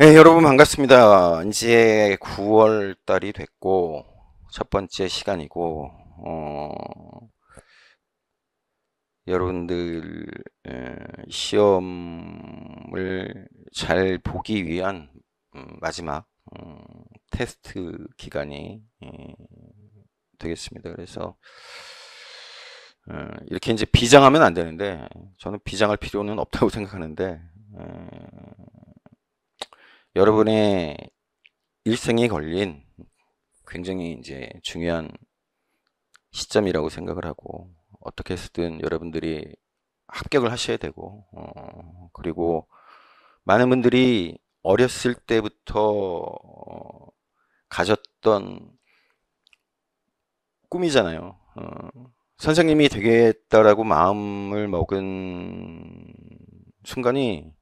네, 여러분 반갑습니다. 이제 9월 달이 됐고 첫 번째 시간이고 여러분들 시험을 잘 보기 위한 마지막 테스트 기간이 되겠습니다. 그래서 이렇게 이제 비장하면 안 되는데 저는 비장할 필요는 없다고 생각하는데 여러분의 일생이 걸린 굉장히 이제 중요한 시점이라고 생각을 하고 어떻게 해서든 여러분들이 합격을 하셔야 되고 그리고 많은 분들이 어렸을 때부터 가졌던 꿈이잖아요. 선생님이 되겠다라고 마음을 먹은 순간이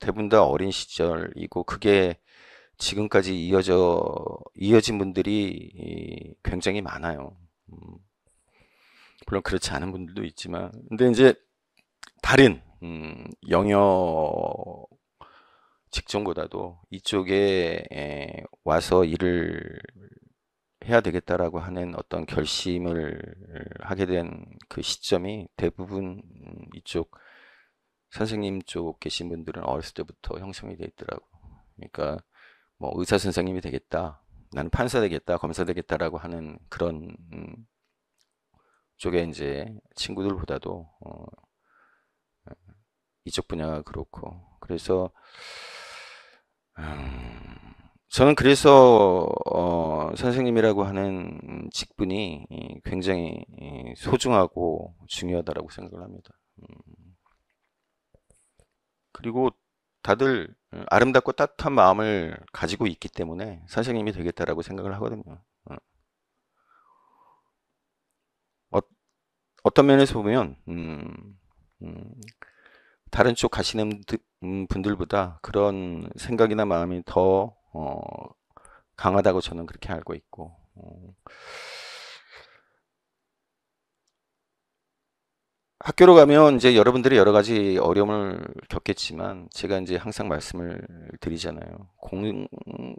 대부분 다 어린 시절이고 그게 지금까지 이어진 분들이 굉장히 많아요. 음, 물론 그렇지 않은 분들도 있지만, 근데 이제 다른 영역 직종보다도 이쪽에 와서 일을 해야 되겠다라고 하는 어떤 결심을 하게 된 그 시점이 대부분 이쪽 선생님 쪽 계신 분들은 어렸을 때부터 형성이 돼 있더라고. 그러니까 뭐 의사 선생님이 되겠다, 나는 판사 되겠다, 검사 되겠다라고 하는 그런 쪽에 이제 친구들보다도 이쪽 분야가 그렇고 그래서 음, 저는 그래서 선생님이라고 하는 직분이 굉장히 소중하고 중요하다라고 생각을 합니다. 그리고 다들 아름답고 따뜻한 마음을 가지고 있기 때문에 선생님이 되겠다라고 생각을 하거든요. 어, 어, 어떤 면에서 보면 음, 다른 쪽 가시는 분들보다 그런 생각이나 마음이 더 강하다고 저는 그렇게 알고 있고 학교로 가면 이제 여러분들이 여러 가지 어려움을 겪겠지만 제가 이제 항상 말씀을 드리잖아요.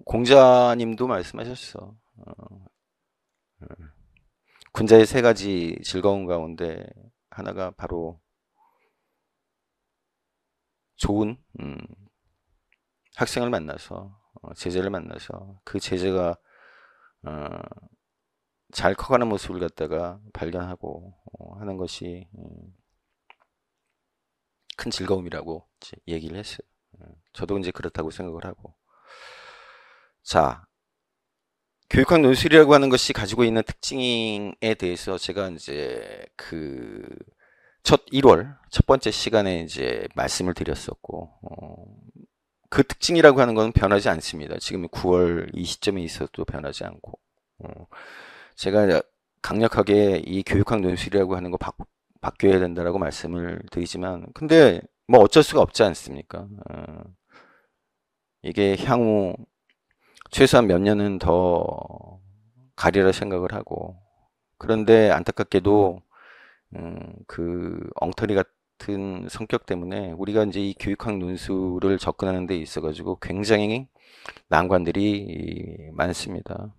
공자님도 말씀하셨어. 군자의 세 가지 즐거운 가운데 하나가 바로 좋은 학생을 만나서 제자를 만나서 그 제자가 어, 잘 커가는 모습을 갖다가 발견하고 하는 것이 큰 즐거움이라고 이제 얘기를 했어요. 저도 이제 그렇다고 생각을 하고. 자, 교육학 논술이라고 하는 것이 가지고 있는 특징에 대해서 제가 이제 그 첫 1월 첫 번째 시간에 이제 말씀을 드렸었고, 그 특징이라고 하는 것은 변하지 않습니다. 지금 9월 이 시점에 있어도 변하지 않고, 제가 강력하게 이 교육학 논술이라고 하는 거 바뀌어야 된다라고 말씀을 드리지만, 근데 뭐 어쩔 수가 없지 않습니까? 이게 향후 최소한 몇 년은 더 가리라 생각을 하고, 그런데 안타깝게도 그 엉터리 같은 성격 때문에 우리가 이제 이 교육학 논술을 접근하는 데 있어 가지고 굉장히 난관들이 많습니다.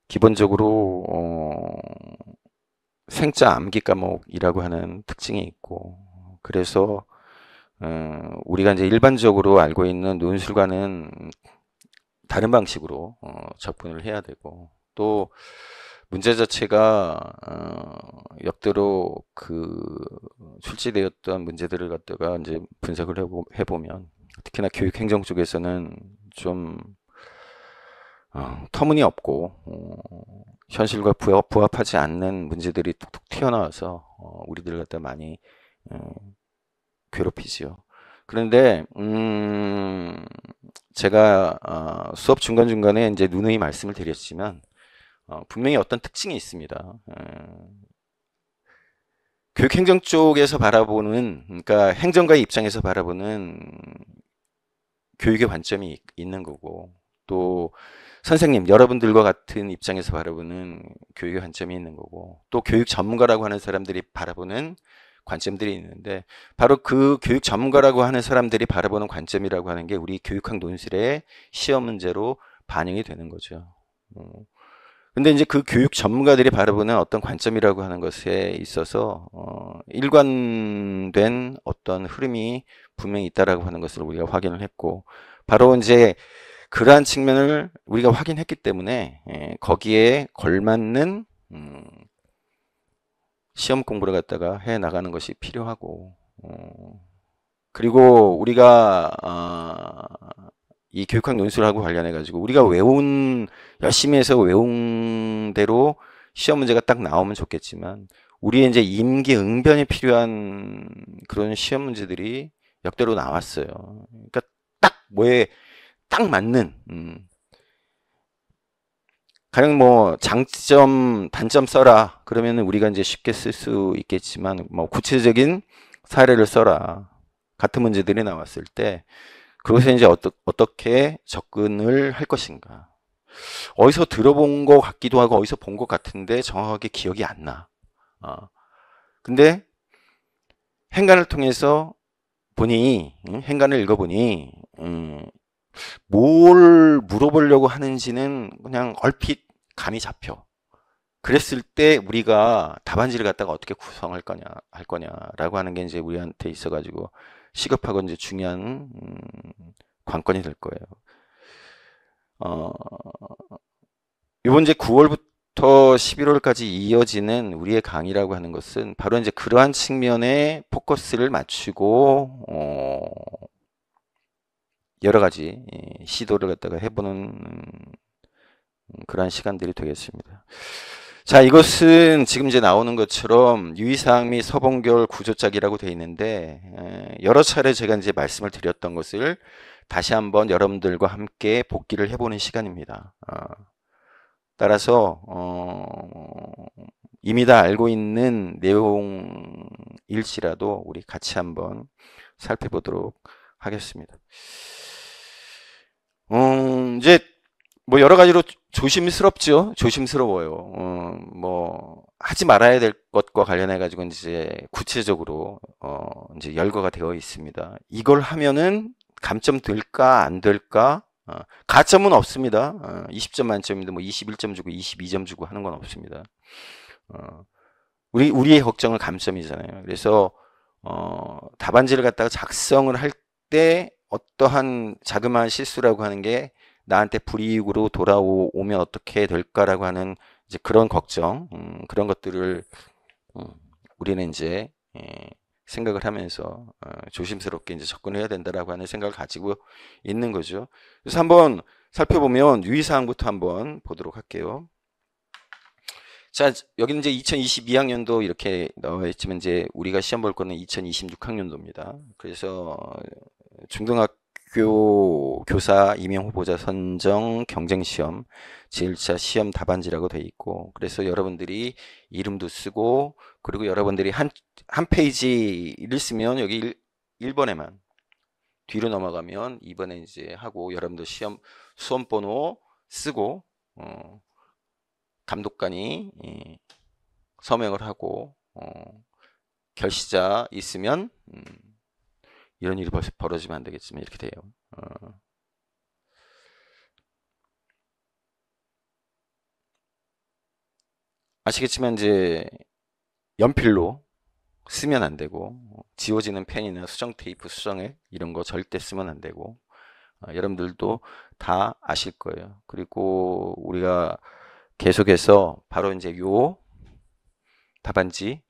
기본적으로 생짜 암기 과목이라고 하는 특징이 있고 그래서 우리가 이제 일반적으로 알고 있는 논술과는 다른 방식으로 접근을 해야 되고 또 문제 자체가 역대로 그 출제되었던 문제들을 갖다가 이제 분석을 해보면 특히나 교육행정 쪽에서는 좀 터무니없고 현실과 부합하지 않는 문제들이 툭툭 튀어나와서 우리들 갖다 많이 어, 괴롭히지요. 그런데 제가 수업 중간중간에 이제 누누이 말씀을 드렸지만 분명히 어떤 특징이 있습니다. 교육행정 쪽에서 바라보는 그러니까 행정가의 입장에서 바라보는 교육의 관점이 있는 거고 또 선생님 여러분들과 같은 입장에서 바라보는 교육의 관점이 있는 거고 또 교육 전문가라고 하는 사람들이 바라보는 관점들이 있는데 바로 그 교육 전문가라고 하는 사람들이 바라보는 관점이라고 하는 게 우리 교육학 논술의 시험 문제로 반영이 되는 거죠. 근데 이제 그 교육 전문가들이 바라보는 어떤 관점이라고 하는 것에 있어서 일관된 어떤 흐름이 분명히 있다라고 하는 것을 우리가 확인을 했고, 바로 이제 그러한 측면을 우리가 확인했기 때문에 거기에 걸맞는 시험 공부를 갖다가 해 나가는 것이 필요하고, 그리고 우리가 이 교육학 논술하고 관련해 가지고 우리가 열심히 해서 외운 대로 시험 문제가 딱 나오면 좋겠지만, 우리의 이제 임기응변이 필요한 그런 시험 문제들이 역대로 나왔어요. 그러니까 딱 뭐에 딱 맞는, 가령 뭐 장점, 단점 써라. 그러면 우리가 이제 쉽게 쓸 수 있겠지만, 뭐 구체적인 사례를 써라. 같은 문제들이 나왔을 때, 그것에 이제 어떻게 접근을 할 것인가. 어디서 들어본 것 같기도 하고, 어디서 본 것 같은데 정확하게 기억이 안 나. 근데 행간을 통해서 보니, 행간을 읽어보니, 뭘 물어보려고 하는지는 그냥 얼핏 감이 잡혀. 그랬을 때 우리가 답안지를 갖다가 어떻게 구성할 거냐라고 하는 게 이제 우리한테 있어가지고 시급하고 이제 중요한 관건이 될 거예요. 이번 이제 9월부터 11월까지 이어지는 우리의 강의라고 하는 것은 바로 이제 그러한 측면에 포커스를 맞추고 여러 가지 시도를 갖다가 해보는 그러한 시간들이 되겠습니다. 자, 이것은 지금 이제 나오는 것처럼 유의사항 및 서본결 구조짝이라고 되어 있는데, 여러 차례 제가 이제 말씀을 드렸던 것을 다시 한번 여러분들과 함께 복기를 해보는 시간입니다. 따라서 이미 다 알고 있는 내용일지라도 우리 같이 한번 살펴보도록 하겠습니다. 이제 뭐 여러 가지로 조심스럽죠. 조심스러워요. 뭐 하지 말아야 될 것과 관련해 가지고 이제 구체적으로 이제 열거가 되어 있습니다. 이걸 하면은 감점 될까 안 될까? 가점은 없습니다. 20점 만점인데 뭐 21점 주고 22점 주고 하는 건 없습니다. 우리의 걱정은 감점이잖아요. 그래서 답안지를 갖다가 작성을 할 때 어떠한 자그마한 실수라고 하는 게 나한테 불이익으로 돌아오면 어떻게 될까라고 하는 이제 그런 걱정, 그런 것들을 우리는 이제 생각을 하면서 조심스럽게 이제 접근해야 된다라고 하는 생각을 가지고 있는 거죠. 그래서 한번 살펴보면 유의사항부터 한번 보도록 할게요. 자, 여기는 이제 2022학년도 이렇게 나와 있지만 이제 우리가 시험 볼 거는 2026학년도입니다. 그래서 중등학교 교사 임용 후보자 선정 경쟁시험 제1차 시험 답안지라고 되어 있고, 그래서 여러분들이 이름도 쓰고, 그리고 여러분들이 한 페이지를 쓰면 여기 1번에만 뒤로 넘어가면 2번에 이제 하고, 여러분들 수험 번호 쓰고 감독관이 서명을 하고 결시자 있으면 이런 일이 벌어지면 안 되겠지만 이렇게 돼요. 아시겠지만 이제 연필로 쓰면 안 되고, 지워지는 펜이나 수정 테이프, 수정액 이런 거 절대 쓰면 안 되고, 여러분들도 다 아실 거예요. 그리고 우리가 계속해서 바로 이제 요 답안지,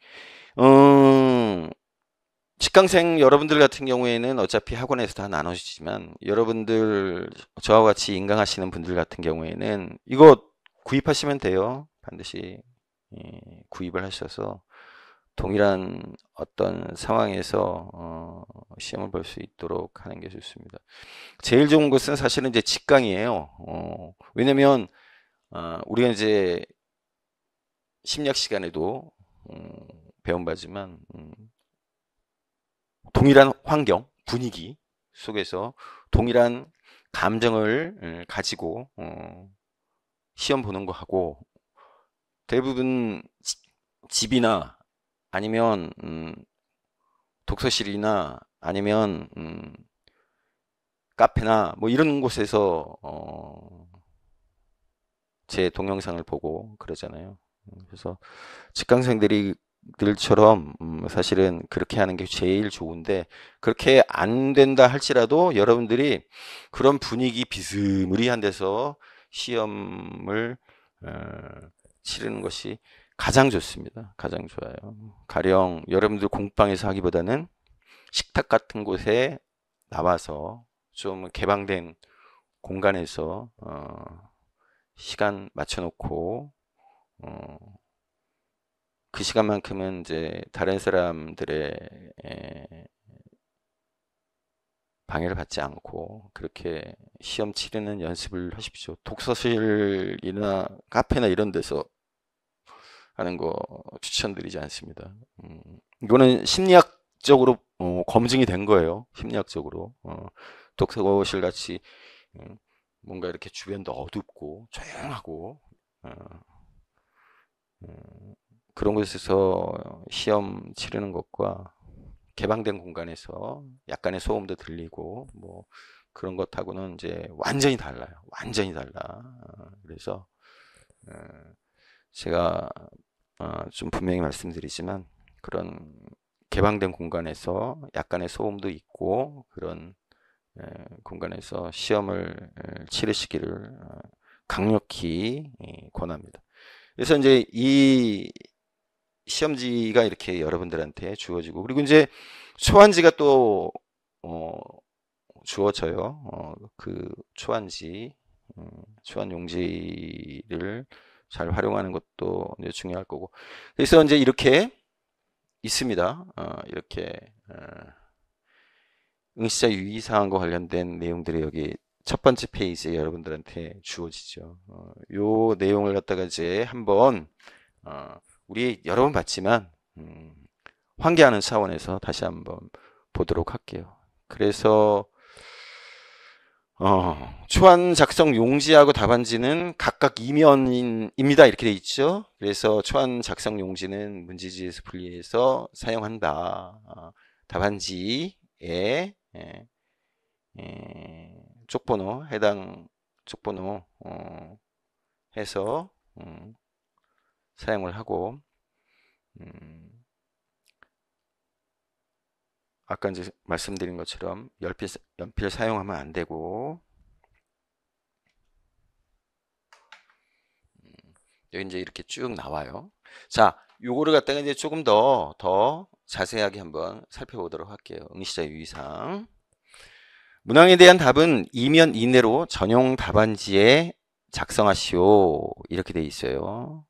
직강생 여러분들 같은 경우에는 어차피 학원에서 다 나눠주지만, 여러분들 저와 같이 인강하시는 분들 같은 경우에는 이거 구입하시면 돼요. 반드시 구입을 하셔서 동일한 어떤 상황에서 시험을 볼 수 있도록 하는 게 좋습니다. 제일 좋은 것은 사실은 이제 직강이에요. 왜냐면 우리가 이제 심리학 시간에도 배운 바지만 동일한 환경, 분위기 속에서 동일한 감정을 가지고 시험 보는 거 하고, 대부분 집이나 아니면 독서실이나 아니면 카페나 뭐 이런 곳에서 제 동영상을 보고 그러잖아요. 그래서 직강생들이 들처럼 사실은 그렇게 하는 게 제일 좋은데, 그렇게 안 된다 할지라도 여러분들이 그런 분위기 비스무리한 데서 시험을 치르는 것이 가장 좋습니다. 가장 좋아요. 가령 여러분들 공방에서 하기보다는 식탁 같은 곳에 나와서 좀 개방된 공간에서 시간 맞춰놓고 그 시간만큼은 이제 다른 사람들의 방해를 받지 않고 그렇게 시험 치르는 연습을 하십시오. 독서실이나 카페나 이런 데서 하는 거 추천드리지 않습니다. 이거는 심리학적으로 검증이 된 거예요. 심리학적으로. 독서실 같이 뭔가 이렇게 주변도 어둡고 조용하고 그런 곳에서 시험 치르는 것과 개방된 공간에서 약간의 소음도 들리고 뭐 그런 것하고는 이제 완전히 달라요. 완전히 달라. 그래서 제가 좀 분명히 말씀드리지만 그런 개방된 공간에서 약간의 소음도 있고 그런 공간에서 시험을 치르시기를 강력히 권합니다. 그래서 이제 이 시험지가 이렇게 여러분들한테 주어지고, 그리고 이제 초안지가 또 주어져요. 그 초안지, 초안 용지를 잘 활용하는 것도 이제 중요할 거고. 그래서 이제 이렇게 있습니다. 이렇게 응시자 유의사항과 관련된 내용들이 여기 첫 번째 페이지에 여러분들한테 주어지죠. 요 내용을 갖다가 이제 한번 우리 여러 번 봤지만 환기하는 차원에서 다시 한번 보도록 할게요. 그래서 초안 작성 용지하고 답안지는 각각 이면입니다. 이렇게 돼 있죠. 그래서 초안 작성 용지는 문제지에서 분리해서 사용한다. 답안지에 쪽번호, 해당 쪽번호 해서 사용을 하고, 아까 이제 말씀드린 것처럼 연필 사용하면 안 되고, 여기 이제 이렇게 쭉 나와요. 자, 요거를 갖다가 이제 조금 더 자세하게 한번 살펴보도록 할게요. 응시자 유의사항. 문항에 대한 답은 이면 이내로 전용 답안지에 작성하시오. 이렇게 돼 있어요.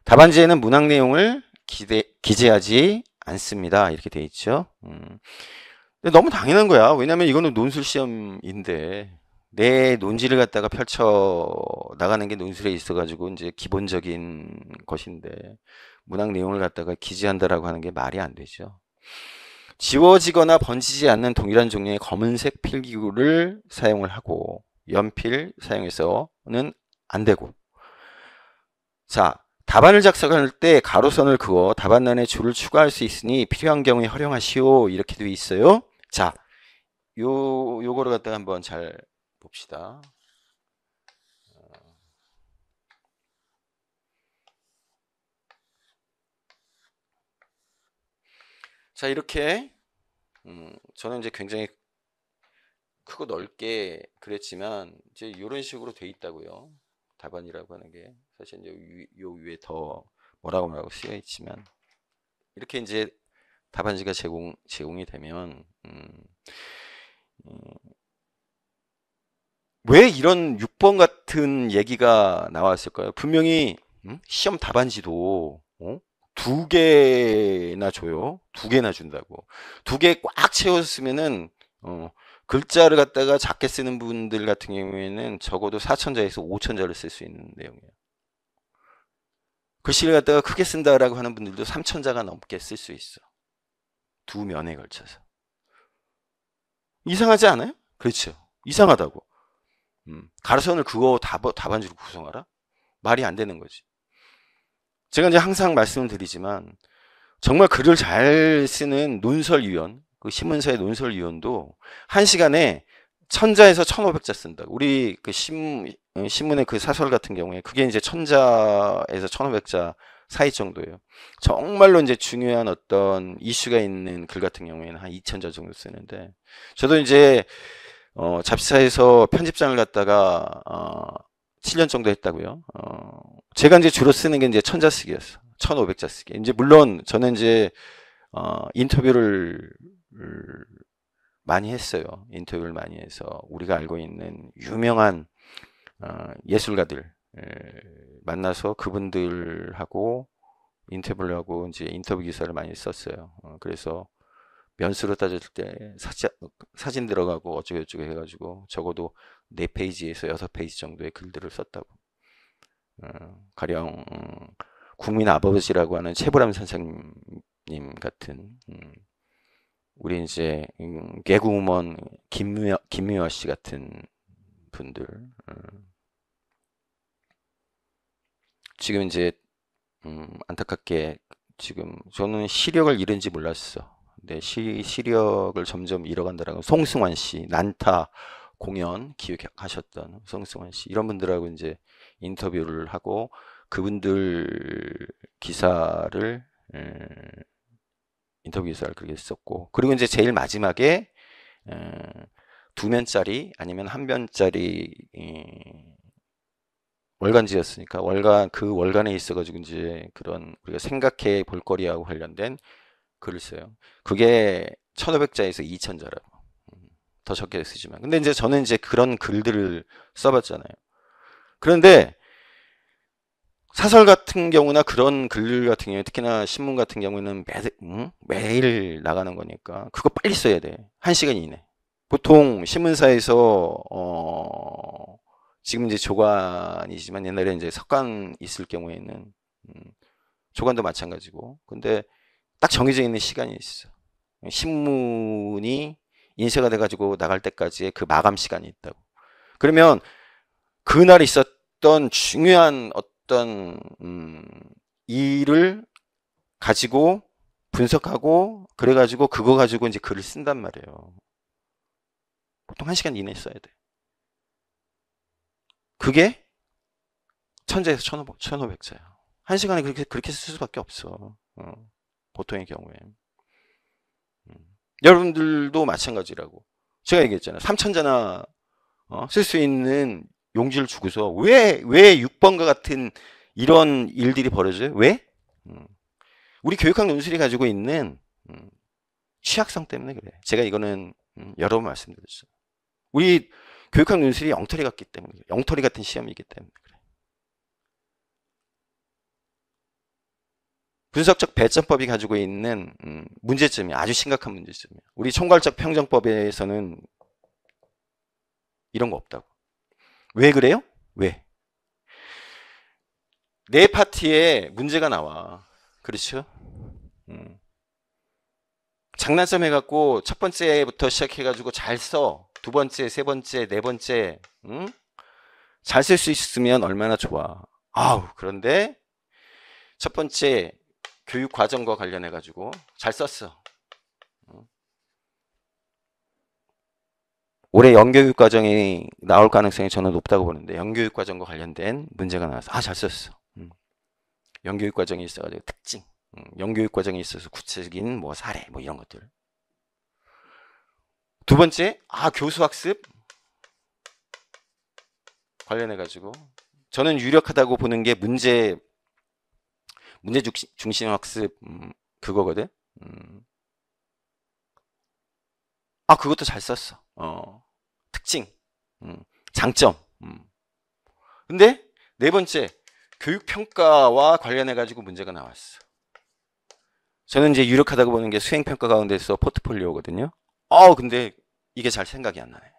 답안지에는 문항 내용을 기재하지 않습니다. 이렇게 돼 있죠. 근데 너무 당연한 거야. 왜냐면 이거는 논술 시험인데 내 논지를 갖다가 펼쳐 나가는 게 논술에 있어가지고 이제 기본적인 것인데 문항 내용을 갖다가 기재한다라고 하는 게 말이 안 되죠. 지워지거나 번지지 않는 동일한 종류의 검은색 필기구를 사용을 하고 연필 사용해서는 안 되고, 자, 답안을 작성할 때 가로선을 그어 답안란에 줄을 추가할 수 있으니 필요한 경우에 활용하시오. 이렇게 되어 있어요. 자, 요거를 갖다가 한번 잘 봅시다. 자, 이렇게 저는 이제 굉장히 크고 넓게 그랬지만 이제 이런 식으로 돼 있다고요. 답안이라고 하는 게 사실 이제 요 위에 더 뭐라고 쓰여 있지만 이렇게 이제 답안지가 제공이 되면 왜 이런 6번 같은 얘기가 나왔을까요? 분명히 시험 답안지도 두 개나 줘요. 두 개나 준다고. 두 개 꽉 채웠으면은 글자를 갖다가 작게 쓰는 분들 같은 경우에는 적어도 4천자에서 5천자를 쓸 수 있는 내용이에요. 글씨를 갖다가 크게 쓴다라고 하는 분들도 3천자가 넘게 쓸 수 있어. 두 면에 걸쳐서. 이상하지 않아요? 그렇죠. 이상하다고. 가로선을 그거 답안지로 구성하라? 말이 안 되는 거지. 제가 이제 항상 말씀을 드리지만 정말 글을 잘 쓰는 논설위원, 그 신문사의 논설위원도 1시간에 1000자에서 1500자 쓴다. 우리 그 신문의 그 사설 같은 경우에 그게 이제 1000자에서 1500자 사이 정도예요. 정말로 이제 중요한 어떤 이슈가 있는 글 같은 경우에는 한 2000자 정도 쓰는데, 저도 이제 잡지사에서 편집장을 갖다가 7년 정도 했다고요. 제가 이제 주로 쓰는 게 이제 1000자 쓰기였어. 1500자 쓰기. 이제 물론 저는 이제 인터뷰를 많이 했어요. 인터뷰를 많이 해서 우리가 알고 있는 유명한 예술가들 만나서 그분들하고 인터뷰를 하고 이제 인터뷰 기사를 많이 썼어요. 그래서 면수로 따질 때 사진 들어가고 어쩌고저쩌고 해가지고 적어도 4페이지에서 6페이지 정도의 글들을 썼다고. 가령 국민 아버지라고 하는 최불암 선생님 같은 우리 이제 개그우먼 김미화 씨 같은 분들, 지금 이제 안타깝게 지금 저는 시력을 잃은지 몰랐어. 근데 시력을 점점 잃어간다라고. 송승환 씨, 난타 공연 기획하셨던 송승환 씨, 이런 분들하고 이제 인터뷰를 하고 그분들 기사를 인터뷰 기사를 그렇게 썼고, 그리고 이제 제일 마지막에 2면짜리 아니면 1면짜리 월간지였으니까 그 월간에 있어가지고 이제 그런 우리가 생각해 볼거리하고 관련된 글을 써요. 그게 1500자에서 2000자라고. 더 적게 쓰지만. 근데 이제 저는 이제 그런 글들을 써봤잖아요. 그런데 사설 같은 경우나 그런 글 같은 경우에, 특히나 신문 같은 경우에는 매일 나가는 거니까 그거 빨리 써야 돼. 1시간 이내. 보통 신문사에서 지금 이제 조간이지만 옛날에 이제 석간 있을 경우에는 조간도 마찬가지고. 근데 딱 정해져 있는 시간이 있어. 신문이 인쇄가 돼가지고 나갈 때까지의 그 마감 시간이 있다고. 그러면 그날 있었던 중요한 어떤 일을 가지고 분석하고 그래가지고 그거 가지고 이제 글을 쓴단 말이에요. 보통 1시간 이내에 써야 돼. 그게 1000자에서 1500자야. 1시간에 그렇게 쓸 수밖에 없어. 보통의 경우에. 여러분들도 마찬가지라고. 제가 얘기했잖아요. 3000자나 쓸 수 있는 용지를 주고서 왜 6번과 같은 이런 일들이 벌어져요? 왜? 우리 교육학 논술이 가지고 있는 취약성 때문에 그래. 제가 이거는 여러 번 말씀드렸어요. 우리 교육학 논술이 엉터리 같기 때문에 그래. 엉터리 같은 시험이기 때문에 그래. 분석적 배점법이 가지고 있는 문제점이 아주 심각한 문제점이야. 우리 총괄적 평정법에서는 이런 거 없다고. 왜 그래요? 왜? 네 파트에 문제가 나와. 그렇죠? 장난점 해갖고 첫 번째부터 시작해가지고 잘 써. 두 번째, 세 번째, 네 번째, 잘 쓸 수 있으면 얼마나 좋아. 그런데 첫 번째 교육 과정과 관련해가지고 잘 썼어. 올해 영교육 과정이 나올 가능성이 저는 높다고 보는데, 영교육 과정과 관련된 문제가 나와서 잘 썼어. 영교육 과정이 있어가지고 특징, 영교육 과정에 있어서 구체적인 뭐 사례 뭐 이런 것들. 두 번째, 교수 학습 관련해가지고 저는 유력하다고 보는 게 문제 중심 학습 그거거든. 그것도 잘 썼어. 특징, 장점. 근데 네 번째, 교육평가와 관련해가지고 문제가 나왔어. 저는 이제 유력하다고 보는 게 수행평가 가운데서 포트폴리오거든요. 근데 이게 잘 생각이 안 나네.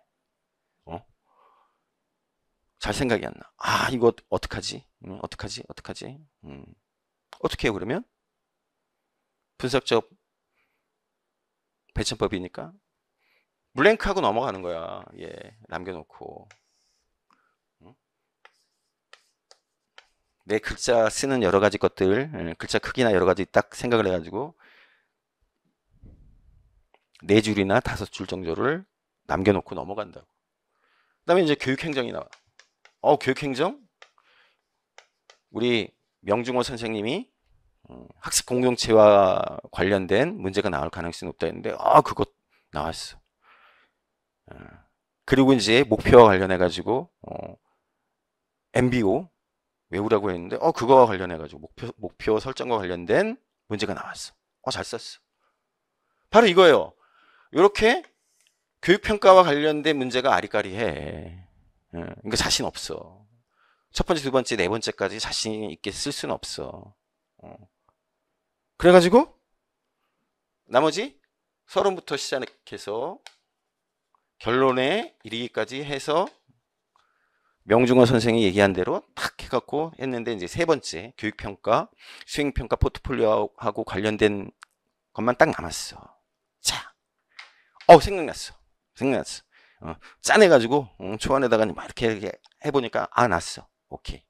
잘 생각이 안 나. 이거 어떡하지? 어떡하지? 어떻게 해요, 그러면? 분석적 배점법이니까 블랭크하고 넘어가는 거야. 남겨놓고. 내 글자 쓰는 여러 가지 것들, 글자 크기나 여러 가지 딱 생각을 해가지고 4줄이나 5줄 정도를 남겨놓고 넘어간다고. 그 다음에 이제 교육행정이 나와. 교육행정? 우리 명중호 선생님이 학습 공동체와 관련된 문제가 나올 가능성이 높다 했는데, 그거 나왔어. 그리고 이제 목표와 관련해가지고, MBO 외우라고 했는데, 그거와 관련해가지고, 목표 설정과 관련된 문제가 나왔어. 잘 썼어. 바로 이거예요. 이렇게 교육평가와 관련된 문제가 아리까리해. 그러니까 자신 없어. 첫 번째, 두 번째, 네 번째까지 자신 있게 쓸 수는 없어. 그래가지고 나머지 서론부터 시작해서 결론에 이르기까지 해서 명중호 선생이 얘기한 대로 탁 해갖고 했는데, 이제 세 번째 교육평가, 수행평가 포트폴리오하고 관련된 것만 딱 남았어. 자, 생각났어. 짜내가지고 초안에다가 막 이렇게 해보니까 났어. 오케이.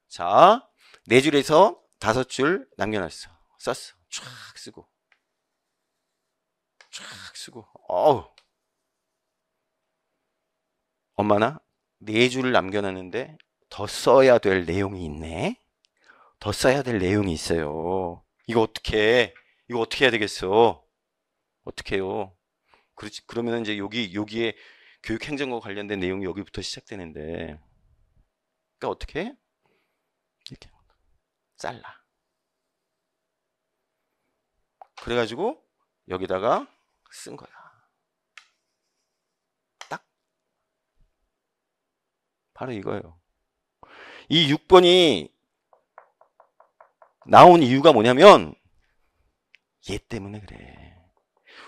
자, 4줄에서 5줄 남겨놨어. 썼어. 쫙 쓰고. 엄마나 4줄을 남겨놨는데 더 써야 될 내용이 있네. 더 써야 될 내용이 있어요. 이거 어떻게 해야 되겠어? 어떻게 해요? 그렇지. 그러면 이제 여기에 교육행정과 관련된 내용이 여기부터 시작되는데, 그러니까 어떻게 해? 이렇게 잘라. 그래가지고 여기다가 쓴 거야. 딱. 바로 이거예요. 이 6번이 나온 이유가 뭐냐면 얘 때문에 그래.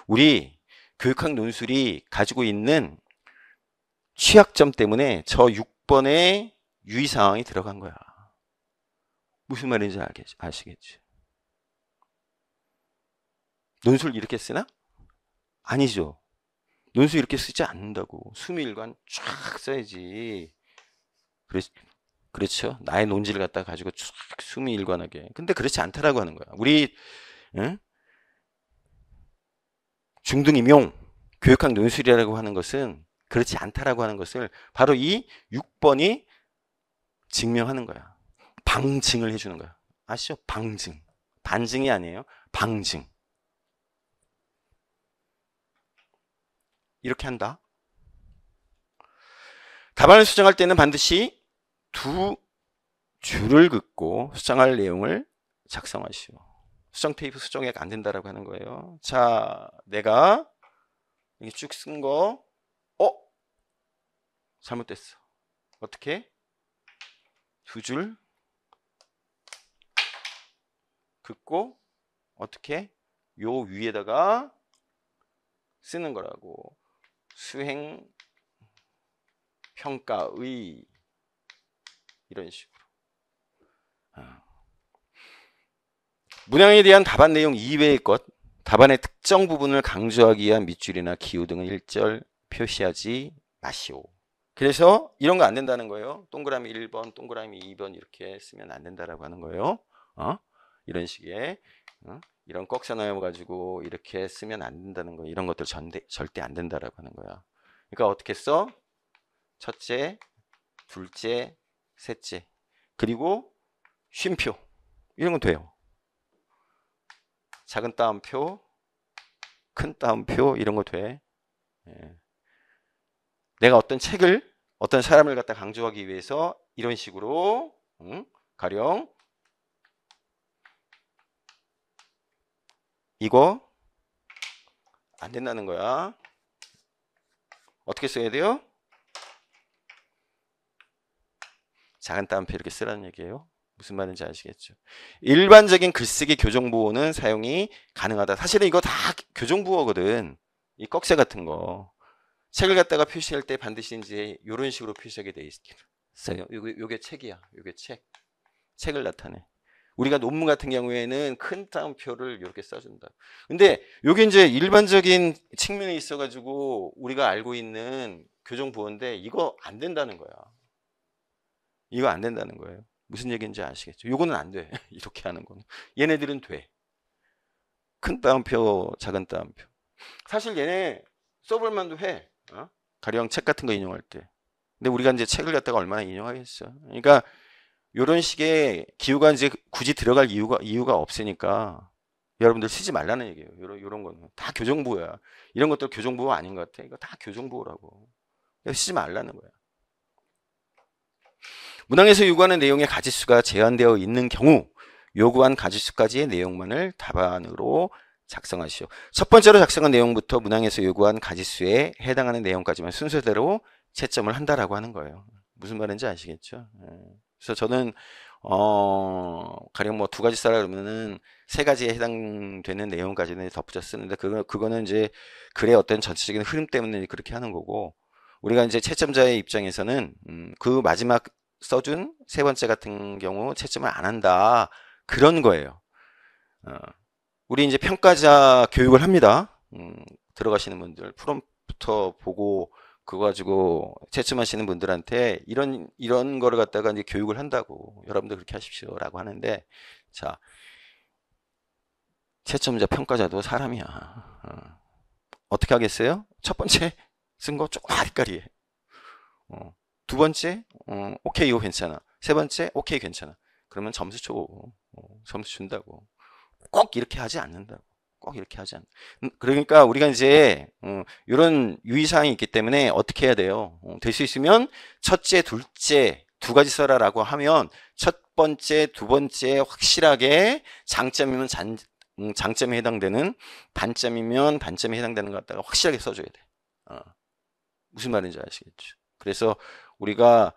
우리 교육학 논술이 가지고 있는 취약점 때문에 저 6번의 유의사항이 들어간 거야. 무슨 말인지 아시겠지? 논술 이렇게 쓰나? 아니죠. 논술 이렇게 쓰지 않는다고. 수미일관 쫙 써야지. 그렇죠. 나의 논지를 갖다 가지고 쫙 수미일관하게. 근데 그렇지 않다라고 하는 거야. 우리 중등임용 교육학 논술이라고 하는 것은 그렇지 않다라고 하는 것을 바로 이 6번이 증명하는 거야. 방증을 해주는 거야. 아시죠? 방증. 반증이 아니에요. 방증. 이렇게 한다. 답안을 수정할 때는 반드시 2줄을 긋고 수정할 내용을 작성하시오. 수정 테이프 수정이 안 된다라고 하는 거예요. 자, 내가 이게 쭉 쓴 거, 잘못됐어. 어떻게? 2줄 긋고 어떻게? 요 위에다가 쓰는 거라고. 수행 평가의 이런 식으로. 문항에 대한 답안 내용 이외의 것, 답안의 특정 부분을 강조하기 위한 밑줄이나 기호 등은 일절 표시하지 마시오. 그래서 이런 거 안 된다는 거예요. 동그라미 1번, 동그라미 2번 이렇게 쓰면 안 된다라고 하는 거예요. 이런 식의 이런 꺽쇠 넣어가지고 이렇게 쓰면 안 된다는 거. 이런 것들 절대 안 된다라고 하는 거야. 그러니까 어떻게 써? 첫째, 둘째, 셋째, 그리고 쉼표 이런 건 돼요. 작은 따옴표, 큰 따옴표 이런 거 돼. 내가 어떤 책을, 어떤 사람을 갖다 강조하기 위해서 이런 식으로 가령 이거 안 된다는 거야. 어떻게 써야 돼요? 작은 따옴표 이렇게 쓰라는 얘기예요. 무슨 말인지 아시겠죠? 일반적인 글쓰기 교정부호는 사용이 가능하다. 사실은 이거 다 교정부호거든. 이 꺽쇠 같은 거. 책을 갖다가 표시할 때 반드시 이제 이런 식으로 표시하게 돼 있어요. 요게 책이야. 요게 책. 책을 나타내. 우리가 논문 같은 경우에는 큰 따옴표를 이렇게 써준다. 근데 요게 이제 일반적인 측면에 있어가지고 우리가 알고 있는 교정부호인데 이거 안 된다는 거야. 이거 안 된다는 거예요. 무슨 얘기인지 아시겠죠? 요거는 안 돼. 이렇게 하는 거는. 얘네들은 돼. 큰 따옴표, 작은 따옴표. 사실 얘네 써볼만도 해. 가령 책 같은 거 인용할 때. 근데 우리가 이제 책을 갖다가 얼마나 인용하겠어. 그러니까 요런 식의 기호가 이제 굳이 들어갈 이유가 없으니까 여러분들 쓰지 말라는 얘기예요. 요런 거는 다 교정부야. 이런 것들 교정부가 아닌 것 같아. 이거 다 교정부라고. 쓰지 말라는 거야. 문항에서 요구하는 내용의 가지수가 제한되어 있는 경우 요구한 가지수까지의 내용만을 답안으로 작성하시오. 첫 번째로 작성한 내용부터 문항에서 요구한 가지수에 해당하는 내용까지만 순서대로 채점을 한다라고 하는 거예요. 무슨 말인지 아시겠죠? 그래서 저는 가령 뭐 2가지 써라 그러면은 3가지에 해당되는 내용까지는 덧붙여 쓰는데 그거는 이제 글의 어떤 전체적인 흐름 때문에 그렇게 하는 거고, 우리가 이제 채점자의 입장에서는 그 마지막 써준 3번째 같은 경우 채점을 안 한다, 그런 거예요. 우리 이제 평가자 교육을 합니다. 들어가시는 분들 프롬프터 보고 그거 가지고 채점하시는 분들한테 이런 거를 갖다가 이제 교육을 한다고, 여러분들 그렇게 하십시오라고 하는데, 자, 채점자 평가자도 사람이야. 어떻게 하겠어요? 첫 번째 쓴 거 조금 아리까리해. 2번째 오케이 이거 괜찮아. 3번째 오케이 괜찮아. 그러면 점수 줘. 점수 준다고. 꼭 이렇게 하지 않는다고. 꼭 이렇게 하지 않는다. 그러니까 우리가 이제 이런 유의사항이 있기 때문에 어떻게 해야 돼요? 될 수 있으면 첫째, 둘째 2가지 써라라고 하면 첫 번째, 2번째 확실하게 장점이면 장점에 해당되는, 반점이면 반점에 해당되는 것 갖다가 확실하게 써줘야 돼. 무슨 말인지 아시겠죠? 그래서 우리가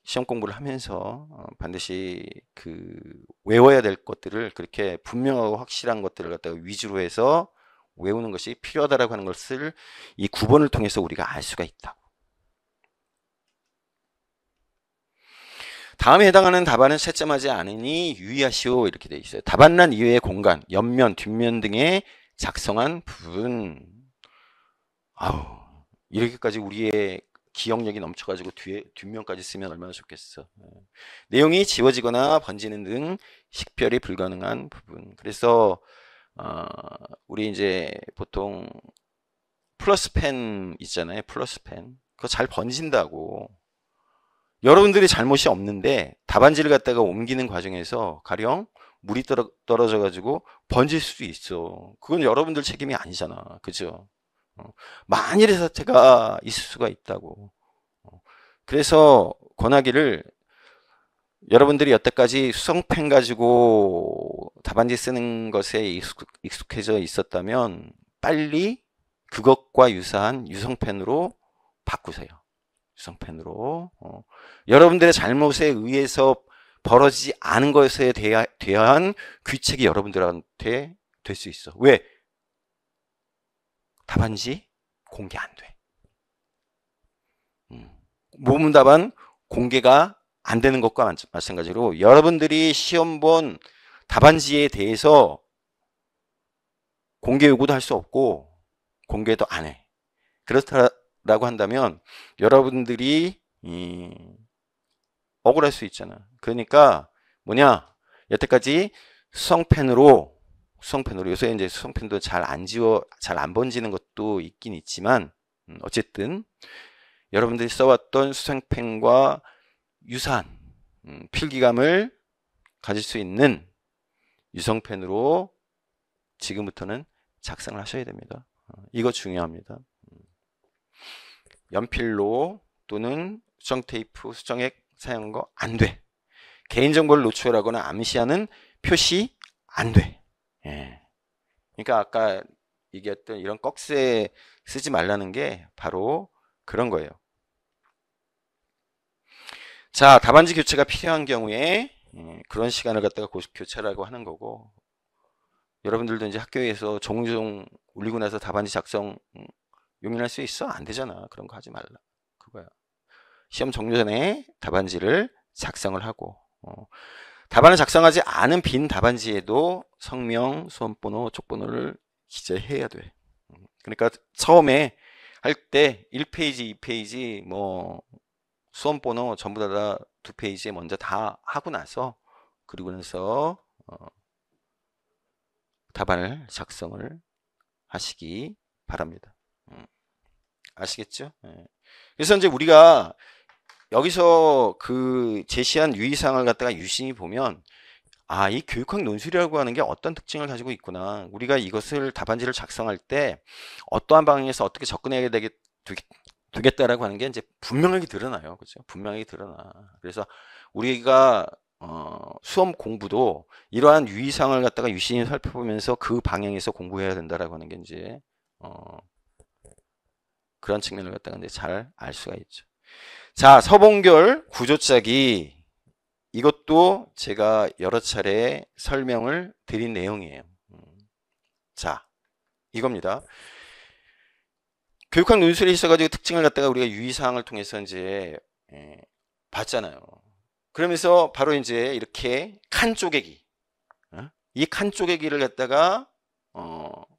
시험 공부를 하면서 반드시 그 외워야 될 것들을 그렇게 분명하고 확실한 것들을 갖다가 위주로 해서 외우는 것이 필요하다라고 하는 것을 이 9번을 통해서 우리가 알 수가 있다고. 다음에 해당하는 답안은 채점하지 않으니 유의하시오, 이렇게 되어 있어요. 답안란 이외의 공간, 옆면, 뒷면 등의 작성한 부분. 이렇게까지 우리의 기억력이 넘쳐가지고 뒷면까지 쓰면 얼마나 좋겠어. 내용이 지워지거나 번지는 등 식별이 불가능한 부분. 그래서 우리 이제 보통 플러스 펜 있잖아요. 플러스 펜. 그거 잘 번진다고. 여러분들이 잘못이 없는데 답안지를 갖다가 옮기는 과정에서 가령 물이 떨어져 가지고 번질 수도 있어. 그건 여러분들 책임이 아니잖아. 그죠? 만일의 사태가 있을 수가 있다고. 그래서 권하기를, 여러분들이 여태까지 수성펜 가지고 답안지 쓰는 것에 익숙해져 있었다면 빨리 그것과 유사한 유성펜으로 바꾸세요. 유성펜으로. 여러분들의 잘못에 의해서 벌어지지 않은 것에 대한 귀책이 여러분들한테 될 수 있어. 왜? 답안지 공개 안 돼. 모문 답안 공개가 안 되는 것과 마찬가지로 여러분들이 시험 본 답안지에 대해서 공개 요구도 할 수 없고 공개도 안 해. 그렇다라고 한다면 여러분들이 억울할 수 있잖아. 그러니까 뭐냐? 여태까지 수성펜으로 요새 이제 수성펜도 잘 안 번지는 것도 있긴 있지만 어쨌든 여러분들이 써왔던 수성펜과 유사한 필기감을 가질 수 있는 유성펜으로 지금부터는 작성을 하셔야 됩니다. 이거 중요합니다. 연필로 또는 수정 테이프, 수정액 사용한 거 안 돼. 개인정보를 노출하거나 암시하는 표시 안 돼. 예. 그러니까 아까 얘기했던 이런 꺽쇠 쓰지 말라는 게 바로 그런 거예요. 자, 답안지 교체가 필요한 경우에 그런 시간을 갖다가 고급 교체라고 하는 거고, 여러분들도 이제 학교에서 종종 울리고 나서 답안지 작성 용인할 수 있어? 안 되잖아. 그런 거 하지 말라. 그거야. 시험 종료 전에 답안지를 작성을 하고, 답안을 작성하지 않은 빈 답안지에도 성명, 수험번호, 촉번호를 기재해야 돼. 그러니까 처음에 할 때 1페이지, 2페이지 뭐 수험 번호 전부 다 두 페이지에 먼저 다 하고 나서 그리고 나서 답안을 작성을 하시기 바랍니다. 아시겠죠? 예. 그래서 이제 우리가 여기서 그 제시한 유의사항을 갖다가 유심히 보면 아, 이 교육학 논술이라고 하는 게 어떤 특징을 가지고 있구나. 우리가 이것을 답안지를 작성할 때 어떠한 방향에서 어떻게 접근해야 되겠다라고 하는 게 이제 분명하게 드러나요. 그죠? 분명하게 드러나. 그래서 우리가 수험 공부도 이러한 유의사항을 갖다가 유심히 살펴보면서 그 방향에서 공부해야 된다라고 하는 게 이제 그런 측면을 갖다가 이제 잘 알 수가 있죠. 자, 서본결 구조짜기. 이것도 제가 여러 차례 설명을 드린 내용이에요. 자, 이겁니다. 교육학 논술에 있어가지고 특징을 갖다가 우리가 유의사항을 통해서 이제 봤잖아요. 그러면서 바로 이제 이렇게 칸 쪼개기, 이 칸 쪼개기를 갖다가